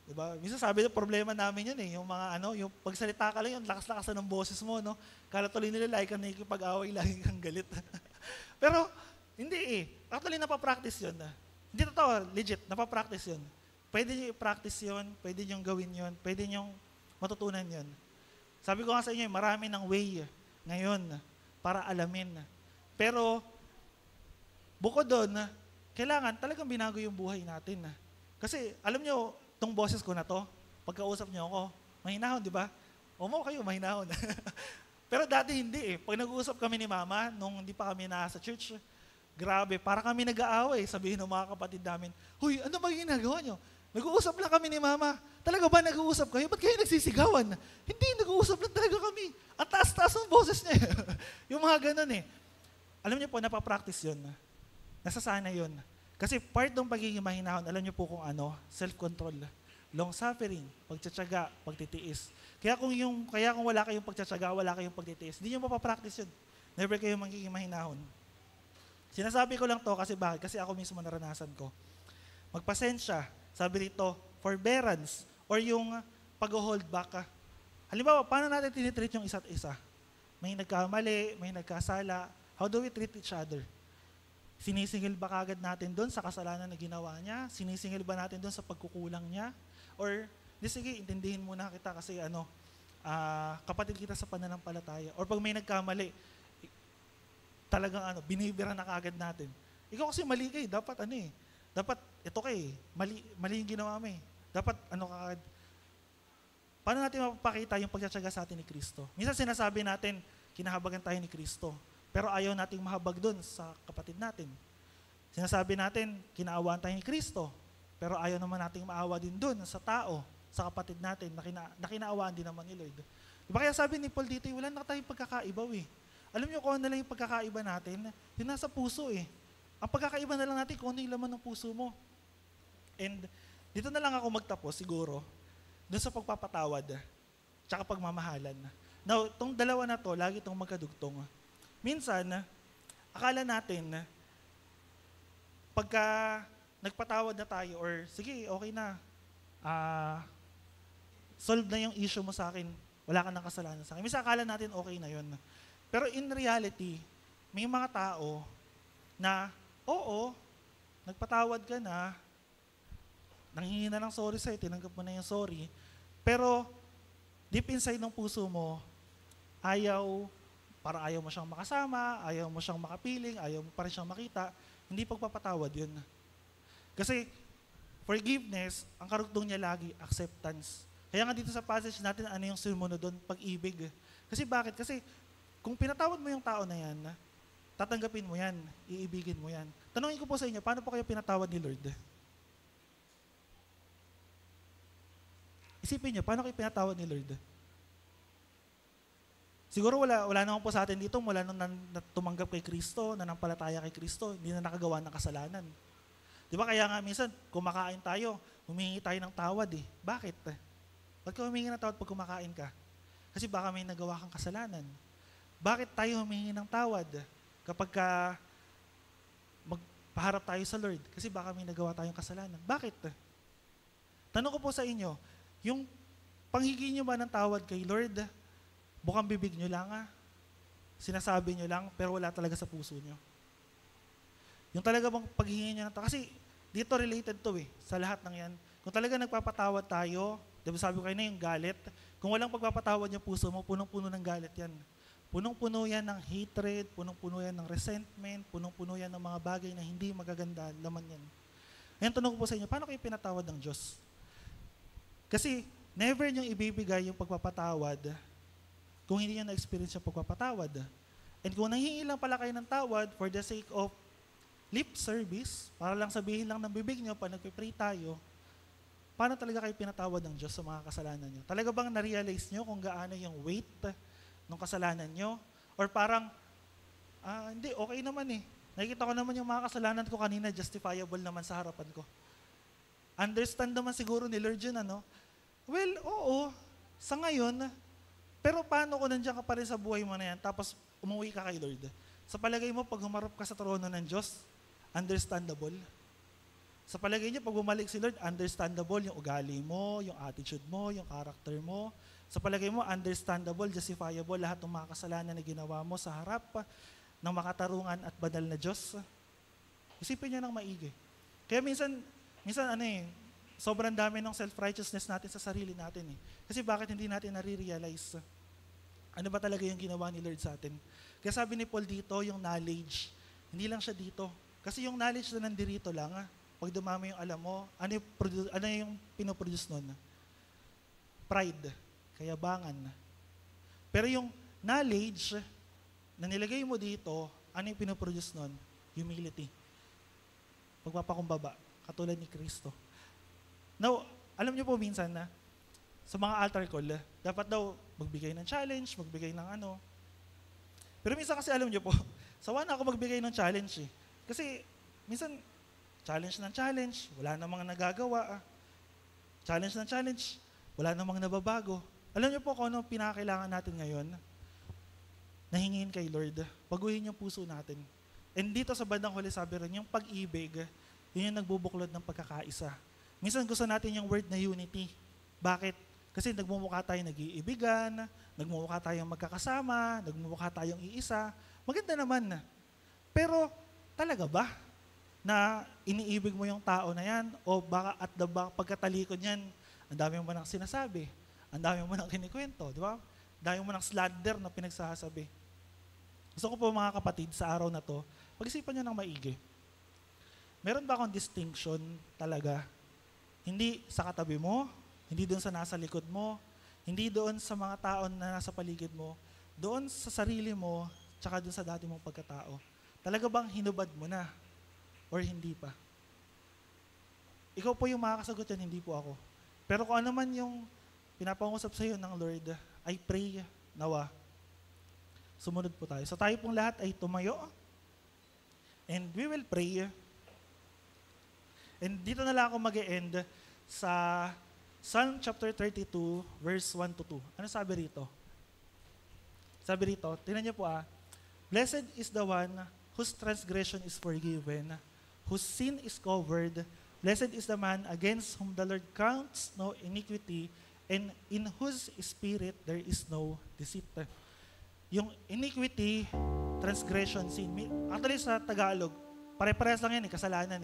Diba? Minsan sabi ng problema namin yun eh. Yung mga yung pagsalita ka lang, yung lakas-lakasan ng boses mo, no? Kala tuloy nila like ka nakikipag-away, lagi kang galit. Pero, hindi eh. Actually, napapractice yun. Hindi totoo, legit, napapractice yun. Pwede nyo i-practice yun, pwede nyo gawin yun, pwede nyo matutunan yun. Sabi ko nga sa inyo, marami ng way ngayon para alamin. Pero, bukod doon, kailangan talagang binago yung buhay natin. Kasi, alam nyo, itong boses ko na to, pagkausap nyo ako, mahinahon, di ba? Umaw kayo, mahinahon. Pero dati hindi eh. Pag nag-uusap kami ni Mama, nung hindi pa kami nasa church, grabe, para kami nag-aaway. Sabihin ng mga kapatid namin, "Huy, ano ba ginagawa nyo? Nag-uusap lang kami ni Mama. Talaga ba nag-uusap kayo? Ba't kayo nagsisigawan?" Hindi, nag-uusap lang talaga kami. Ang taas-taas ng boses niya. Yung mga ganun eh. Alam niyo po, napapractice yun. Nasasanay yun. Kasi part ng pagiging mahinahon, alam niyo po kung ano, self-control, long-suffering, pagtsatsaga, pagtitiis. Kaya kung wala kayong pagtsatsaga, wala kayong pagtitiis, hindi niyo mapapractice yun. Never kayo magiging mahinahon. Sinasabi ko lang to kasi bakit? Kasi ako mismo naranasan ko. Magpasensya, sabi rito, forbearance, or yung pag-hold back. Halimbawa, paano natin tinitreat yung isa't isa? May nagkamali, may nagkasala, how do we treat each other? Sinisingil ba kagad natin doon sa kasalanan na ginawa niya? Sinisingil ba natin doon sa pagkukulang niya? Or, sige, intindihin muna kita kasi kapatid kita sa pananampalataya. Or pag may nagkamali, talagang binibira na kagad natin. Ikaw kasi mali ka eh. Dapat ito ka eh. Mali yung ginawa mo eh. Dapat kagad. Paano natin mapapakita yung pagtsatsaga sa atin ni Kristo? Minsan sinasabi natin, kinahabagan tayo ni Kristo. Pero ayaw nating mahabag doon sa kapatid natin. Sinasabi natin, kinaawaan tayo ni Kristo. Pero ayaw naman nating maawa din doon sa tao, sa kapatid natin na kinaawaan din naman ni Lord. Diba kaya sabi ni Paul dito, wala na tayong pagkakaibaw eh. Alam niyo kung ano lang yung pagkakaiba natin? Yung nasa puso eh. Ang pagkakaiba na lang natin kung ano yung laman ng puso mo. And dito na lang ako magtapos siguro, doon sa pagpapatawad, tsaka pagmamahalan. Now, itong dalawa na to, lagi itong magkadugtong. Minsan, akala natin, pagka nagpatawad na tayo, or sige, okay na, solve na yung issue mo sa akin, wala ka ng kasalanan sa akin. Minsan akala natin okay na yun. Pero in reality, may mga tao na, oo, nagpatawad ka na, nanghingi na ng sorry sa'yo, tinanggap mo na yung sorry, pero deep inside ng puso mo, parang ayaw mo siyang makasama, ayaw mo siyang makapiling, ayaw mo pa rin siyang makita, hindi pagpapatawad yun. Kasi forgiveness, ang karugtong niya lagi, acceptance. Kaya nga dito sa passage natin, ano yung sumunod doon? Pag-ibig. Kasi bakit? Kasi kung pinatawad mo yung tao na yan, tatanggapin mo yan, iibigin mo yan. Tanungin ko po sa inyo, paano po kayo pinatawad ni Lord? Isipin niyo, paano kayo pinatawad ni Lord? Siguro wala naman po sa atin dito mula nung tumanggap kay Kristo, nanampalataya kay Kristo, hindi na nakagawa ng kasalanan. Di ba kaya nga minsan, kumakain tayo, humingi tayo ng tawad eh. Bakit? Ba't ka humingi ng tawad pag kumakain ka? Kasi baka may nagawa kang kasalanan. Bakit tayo humingi ng tawad kapag magpaharap tayo sa Lord? Kasi baka may nagawa tayong kasalanan. Bakit? Tanong ko po sa inyo, yung panghingi nyo ba ng tawad kay Lord, bukang bibig nyo lang sinasabi nyo lang, pero wala talaga sa puso nyo. Yung talaga bang paghingi nyo ng tawad, kasi dito related to sa lahat ng yan. Kung talaga nagpapatawad tayo, diba sabi ko kayo na yung galit, kung walang pagpapatawad yung puso mo, punong-puno ng galit yan. Punong-puno yan ng hatred, punong-puno yan ng resentment, punong-puno yan ng mga bagay na hindi magaganda, laman yan. Ngayon tanong ko po sa inyo, paano kayo pinatawad ng Diyos? Kasi never niyong ibibigay yung pagpapatawad kung hindi niyo na-experience yung pagpapatawad. And kung nanghihingi lang pala kayo ng tawad for the sake of lip service, para lang sabihin lang ng bibig niyo pag nagpipray tayo, paano talaga kayo pinatawad ng Diyos sa mga kasalanan niyo? Talaga bang na-realize niyo kung gaano yung weight ng kasalanan niyo? Or parang, hindi, okay naman eh. Nakikita ko naman yung mga kasalanan ko kanina, justifiable naman sa harapan ko. Understand naman siguro ni Lord yun, ano? Well, oo, sa ngayon, pero paano kung nandiyan ka pa rin sa buhay mo na yan, tapos umuwi ka kay Lord? Sa palagay mo, pag humarap ka sa trono ng Diyos, understandable. Sa palagay niyo, pag bumalik si Lord, understandable yung ugali mo, yung attitude mo, yung character mo. Sa palagay mo, understandable, justifiable lahat ng mga kasalanan na ginawa mo sa harap ng makatarungan at banal na Diyos. Isipin niyo ng maigi. Kaya minsan sobrang dami ng self-righteousness natin sa sarili natin eh. Kasi bakit hindi natin nare-realize ano ba talaga yung ginawa ni Lord sa atin? Kaya sabi ni Paul dito, yung knowledge, hindi lang siya dito. Kasi yung knowledge na nandirito lang, pag dumami yung alam mo, ano yung pinoproduce nun? Pride, kayabangan. Pero yung knowledge na nilagay mo dito, ano yung pinoproduce nun? Humility. Pagpapakumbaba, katulad ni Kristo. Now, alam niyo po minsan na sa mga altar call, dapat daw magbigay ng challenge, magbigay ng ano. Pero minsan kasi alam niyo po, sawa na ako magbigay ng challenge eh. Kasi minsan, challenge ng challenge, wala namang nagagawa. Challenge ng challenge, wala namang nababago. Alam niyo po kung ano pinakailangan natin ngayon? Nahingin kay Lord, baguhin yung puso natin. And dito sa bandang huli sabi rin, yung pag-ibig, yun yung nagbubuklod ng pagkakaisa. Minsan gusto natin yung word na unity. Bakit? Kasi nagmumukha tayong nag-iibigan, nagmumukha tayong magkakasama, nagmumukha tayong iisa. Maganda naman. Pero talaga ba na iniibig mo yung tao na yan? O baka at the back, pagkatalikod niyan, ang dami mo nang sinasabi, ang dami mo nang kinikwento, di ba? Ang dami mo nang slander na pinagsasabi. Gusto ko po mga kapatid, sa araw na to, pag-isipan niyo ng maigi. Meron ba akong distinction talaga? Hindi sa katabi mo, hindi doon sa nasa likod mo, hindi doon sa mga tao na nasa paligid mo, doon sa sarili mo, tsaka doon sa dati mong pagkatao. Talaga bang hinubad mo na? Or hindi pa? Ikaw po yung makakasagot yan, hindi po ako. Pero kung ano man yung pinapangusap sa iyo ng Lord, I pray, nawa, sumunod po tayo. So tayo pong lahat ay tumayo, and we will pray. And dito na lang ako mag-e-end sa Psalm chapter 32, verse 1 to 2. Ano sabi rito? Sabi rito, tingnan niyo po blessed is the one whose transgression is forgiven, whose sin is covered. Blessed is the man against whom the Lord counts no iniquity, and in whose spirit there is no deceit. Yung iniquity, transgression, sin. Actually sa Tagalog, pare-parehas lang yan kasalanan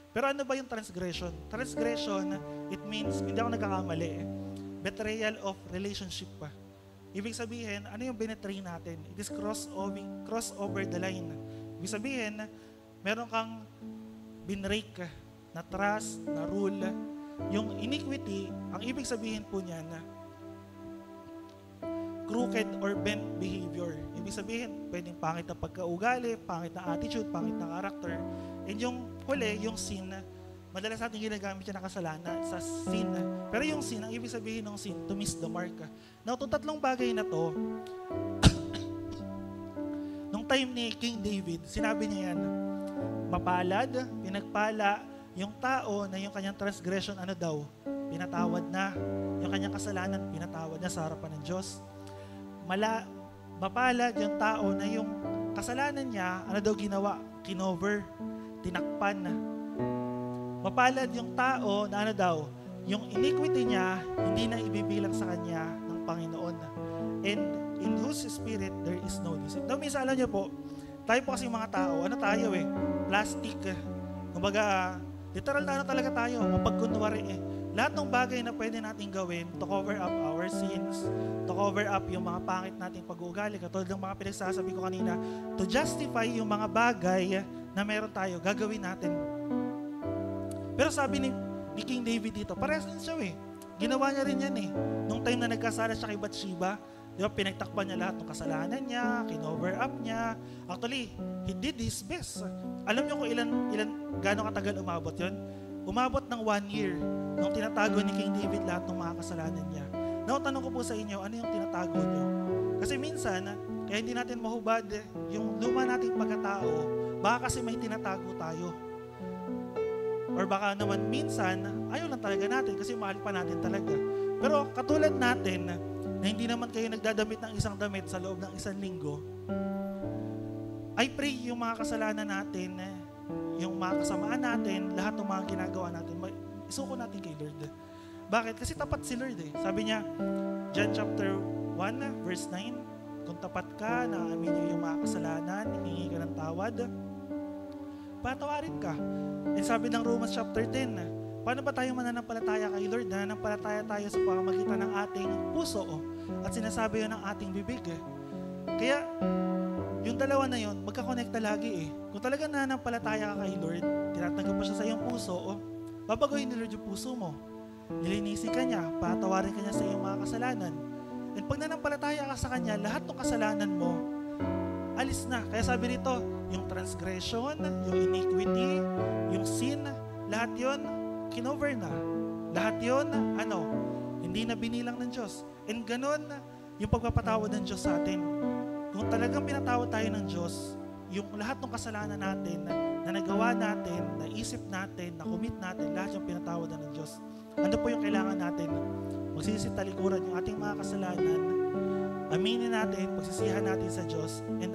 Pero ano ba yung transgression? Transgression, it means, hindi ako nagkakamali betrayal of relationship pa. Ibig sabihin, ano yung binetray natin? It is cross over the line. Ibig sabihin, meron kang binrake na trust, na rule. Yung iniquity, ang ibig sabihin po niyan, crooked or bent behavior. Ibig sabihin, pwedeng pangit na pagkaugali, pangit na attitude, pangit na character. And yung huli, yung sin, madalas natin ginagamit siya na kasalanan sa sin. Pero yung sin, ang ibig sabihin ng sin, to miss the mark. Now, itong tatlong bagay na to, nung time ni King David, sinabi niya yan, mapalad, pinagpala, yung tao na yung kanyang transgression, pinatawad na. Yung kanyang kasalanan, pinatawad na sa harapan ng Diyos. Mapalad yung tao na yung kasalanan niya, ginawa? Kinover, tinakpan. Mapalad yung tao na yung iniquity niya, hindi na ibibilang sa kanya ng Panginoon. And in whose spirit there is no deceit. Now, minsan alam niyo po, tayo po kasi mga tao, tayo plastic. Kumbaga, literal na talaga tayo, mapagkunwari Lahat ng bagay na pwede natin gawin to cover up our sins, to cover up yung mga pangit nating pag-uugali, katulad ng mga pinagsasabi ko kanina, to justify yung mga bagay na meron tayo, gagawin natin. Pero sabi ni King David dito, parehas din siya Ginawa niya rin yan Nung time na nagkasala siya kay Bathsheba, pinagtakpan niya lahat ng kasalanan niya, kinover up niya. Actually, he did his best. Alam niyo kung gaano katagal umabot yon? Umabot ng 1 year nung tinatago ni King David lahat ng mga kasalanan niya. Now, tanong ko po sa inyo, ano yung tinatago niyo? Kasi minsan, kaya hindi natin mahubad yung luma nating pagkatao, baka kasi may tinatago tayo. Or baka naman minsan, ayaw lang talaga natin kasi mahal pa natin talaga. Pero katulad natin, na hindi naman kayo nagdadamit ng isang damit sa loob ng 1 linggo, I pray yung mga kasalanan natin, yung mga kasamaan natin, lahat ng mga ginagawa natin, isuko natin kay Lord. Bakit? Kasi tapat si Lord Sabi niya, John chapter 1, verse 9, kung tapat ka, na aminin yung mga kasalanan, hihingi ka ng tawad, patawarin ka. And sabi ng Romans chapter 10, paano ba tayo mananampalataya kay Lord? Nananampalataya tayo sa pamamagitan ng ating puso at sinasabi yun ng ating bibig. Kaya, yung dalawa na yun, magkakonekta lagi Kung talaga nananampalataya ka kay Lord, tinatanggap mo siya sa iyong puso, babaguhin ni Lord yung puso mo. Nilinisin ka niya, patawarin ka niya sa iyong mga kasalanan. And pag nananampalataya ka sa Kanya, lahat ng kasalanan mo, alis na. Kaya sabi rito, yung transgression, yung iniquity, yung sin, lahat yun, kinover na. Lahat yun, hindi na binilang ng Diyos. And ganun, yung pagpapatawad ng Diyos sa atin. Kung talagang pinatawad tayo ng Diyos, yung lahat ng kasalanan natin, na nagawa natin, na isip natin, na commit natin, lahat yung pinatawad ng Diyos. Ano po yung kailangan natin? Magsisisi talikuran yung ating mga kasalanan, aminin natin, pagsisihan natin sa Diyos, and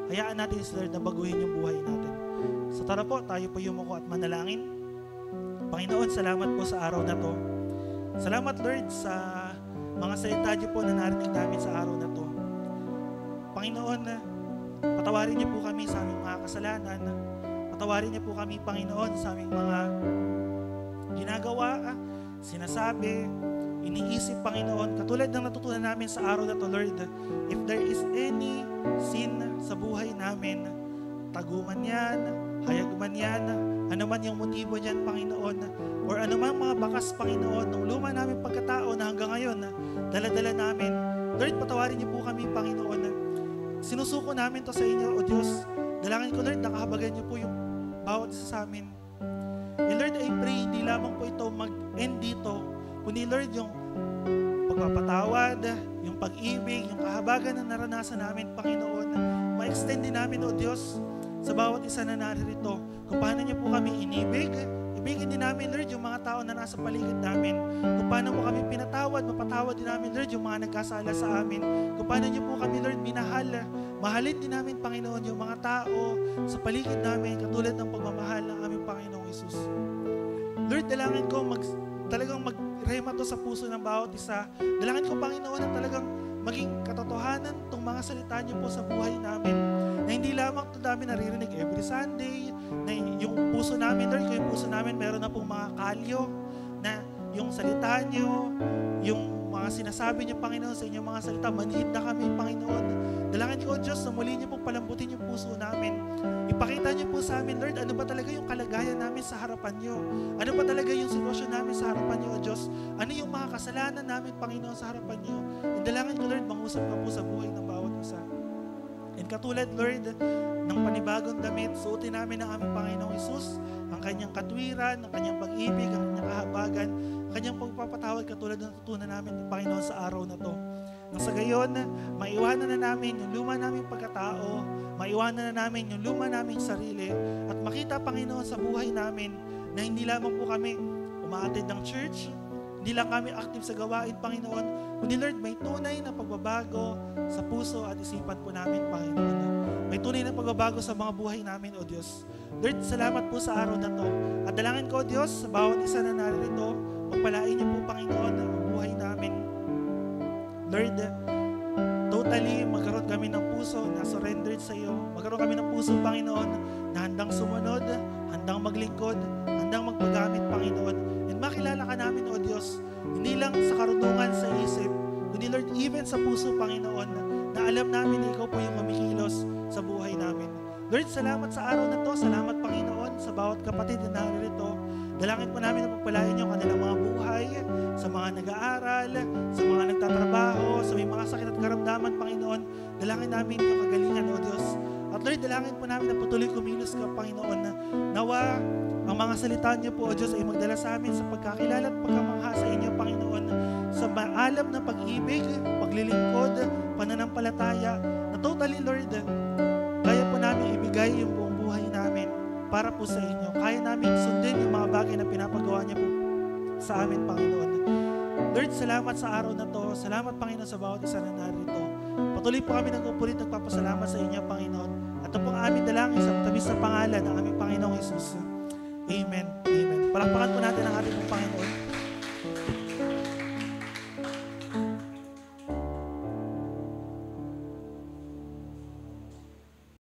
hayaan natin si Lord na baguhin yung buhay natin. So tara po, tayo po yumuko at manalangin. Panginoon, salamat po sa araw na to. Salamat Lord sa mga salita niyo po na narinig namin sa araw na to. Panginoon, patawarin niyo po kami sa aming mga kasalanan. Patawarin niyo po kami, Panginoon, sa aming mga ginagawa, sinasabi, iniisip, Panginoon, katulad ng natutunan namin sa araw na to, Lord, if there is any sin sa buhay namin, taguman yan, hayag man yan, ano man yung motibo niyan, Panginoon, or ano man mga bakas, Panginoon, ng luma namin pagkatao na hanggang ngayon, dala-dala namin, Lord, patawarin niyo po kami, Panginoon. Sinusuko namin to sa inyo, O Diyos. Dalangin ko, Lord, nakahabagan niyo po yung bawat isa sa amin. And Lord, I pray, hindi lamang po ito mag-end dito, kundi Lord, yung pagpapatawad, yung pag-ibig, yung kahabagan na naranasan namin, Panginoon, ma-extend din namin, O Diyos, sa bawat isa na naririto, kung paano niyo po kami inibig, Ibigin din namin, Lord, yung mga tao na nasa paligid namin. Kung paano mo kami pinatawad, mapatawad din namin, Lord, yung mga nagkasala sa amin. Kung paano niyo po kami, Lord, minahal. Mahalin din namin, Panginoon, yung mga tao sa paligid namin, katulad ng pagmamahal ng aming Panginoong Hesus. Lord, dalangin ko talagang magrema to sa puso ng bawat isa. Dalangin ko, Panginoon, na talagang maging katotohanan itong mga salita niyo po sa buhay namin. Na hindi lamang ito namin naririnig every Sunday, na yung puso namin, Lord, kung yung puso namin meron na pong mga kalyo, na yung salita niyo, yung mga sinasabi niyo, Panginoon, sa inyong mga salita, manhid na kami, Panginoon. Dalangin ko, Diyos, na muli niyo pong palambutin yung puso namin. Ipakita niyo po sa amin, Lord, ano ba talaga yung kalagayan namin sa harapan niyo? Ano ba talaga yung sitwasyon namin sa harapan niyo, O Diyos? Ano yung mga kasalanan namin, Panginoon, sa harapan niyo? Dalangin ko, Lord, mangusap ka po sa buhay ng bawat isa. And katulad, Lord, ng panibagong damit, suotin namin ng aming Panginoong Hesus, ang kanyang katwiran, ang kanyang pag-ibig, ang kanyang kahabagan, ang kanyang pagpapatawad, katulad ng natutunan namin ng Panginoon sa araw na to. Nang sa gayon, maiwanan na namin yung luma naming pagkatao, maiwanan na namin yung luma naming sarili, at makita, Panginoon, sa buhay namin na hindi lamang po kami umaatid ng church, hindi lang kami active sa gawain, Panginoon, kundi, Lord, may tunay na pagbabago sa puso at isipan po namin, Panginoon. May tunay na pagbabago sa mga buhay namin, O Diyos. Lord, salamat po sa araw na to. At dalangin ko, O Diyos, sa bawat isa na narito, pagpalain niyo po, Panginoon, ang buhay namin. Lord, totally magkaroon kami ng puso na surrendered sa iyo. Magkaroon kami ng puso, Panginoon, na handang sumunod, handang maglingkod, handang magpagamit, Panginoon. And makilala ka namin, O Diyos, hindi lang sa karunungan sa isip, kundi, Lord, even sa puso, Panginoon, na alam namin na ikaw po yung kumikilos sa buhay namin. Lord, salamat sa araw na to. Salamat, Panginoon, sa bawat kapatid na narito. Dalangin po namin na pagpalain niyo ang kanilang mga buhay, sa mga nag-aaral, sa mga nagtatrabaho, sa may mga sakit at karamdaman, Panginoon. Dalangin namin yung kagalingan, O Diyos. At Lord, dalangin po namin na patuloy kumilos ka, Panginoon, na nawa ang mga salita niyo po, O Diyos, ay magdala sa amin sa pagkakilala at pagkamangha sa inyo, Panginoon, sa maalam na pag-ibig, paglilingkod, pananampalataya, na totally, Lord, kaya po namin ibigay yung buong buhay namin para po sa inyo. Kaya namin sundin yung mga bagay na pinapagawa niyo po sa amin, Panginoon. Lord, salamat sa araw na to. Salamat, Panginoon, sa bawat isa na narito. Patuloy po kami nagpupulit, nagpapasalamat sa inyo, Panginoon. At ito pong aming dalangin sa matamis na pangalan ng aming Panginoong Hesus. Amen. Amen. Palakpakan po natin ang ating Panginoon.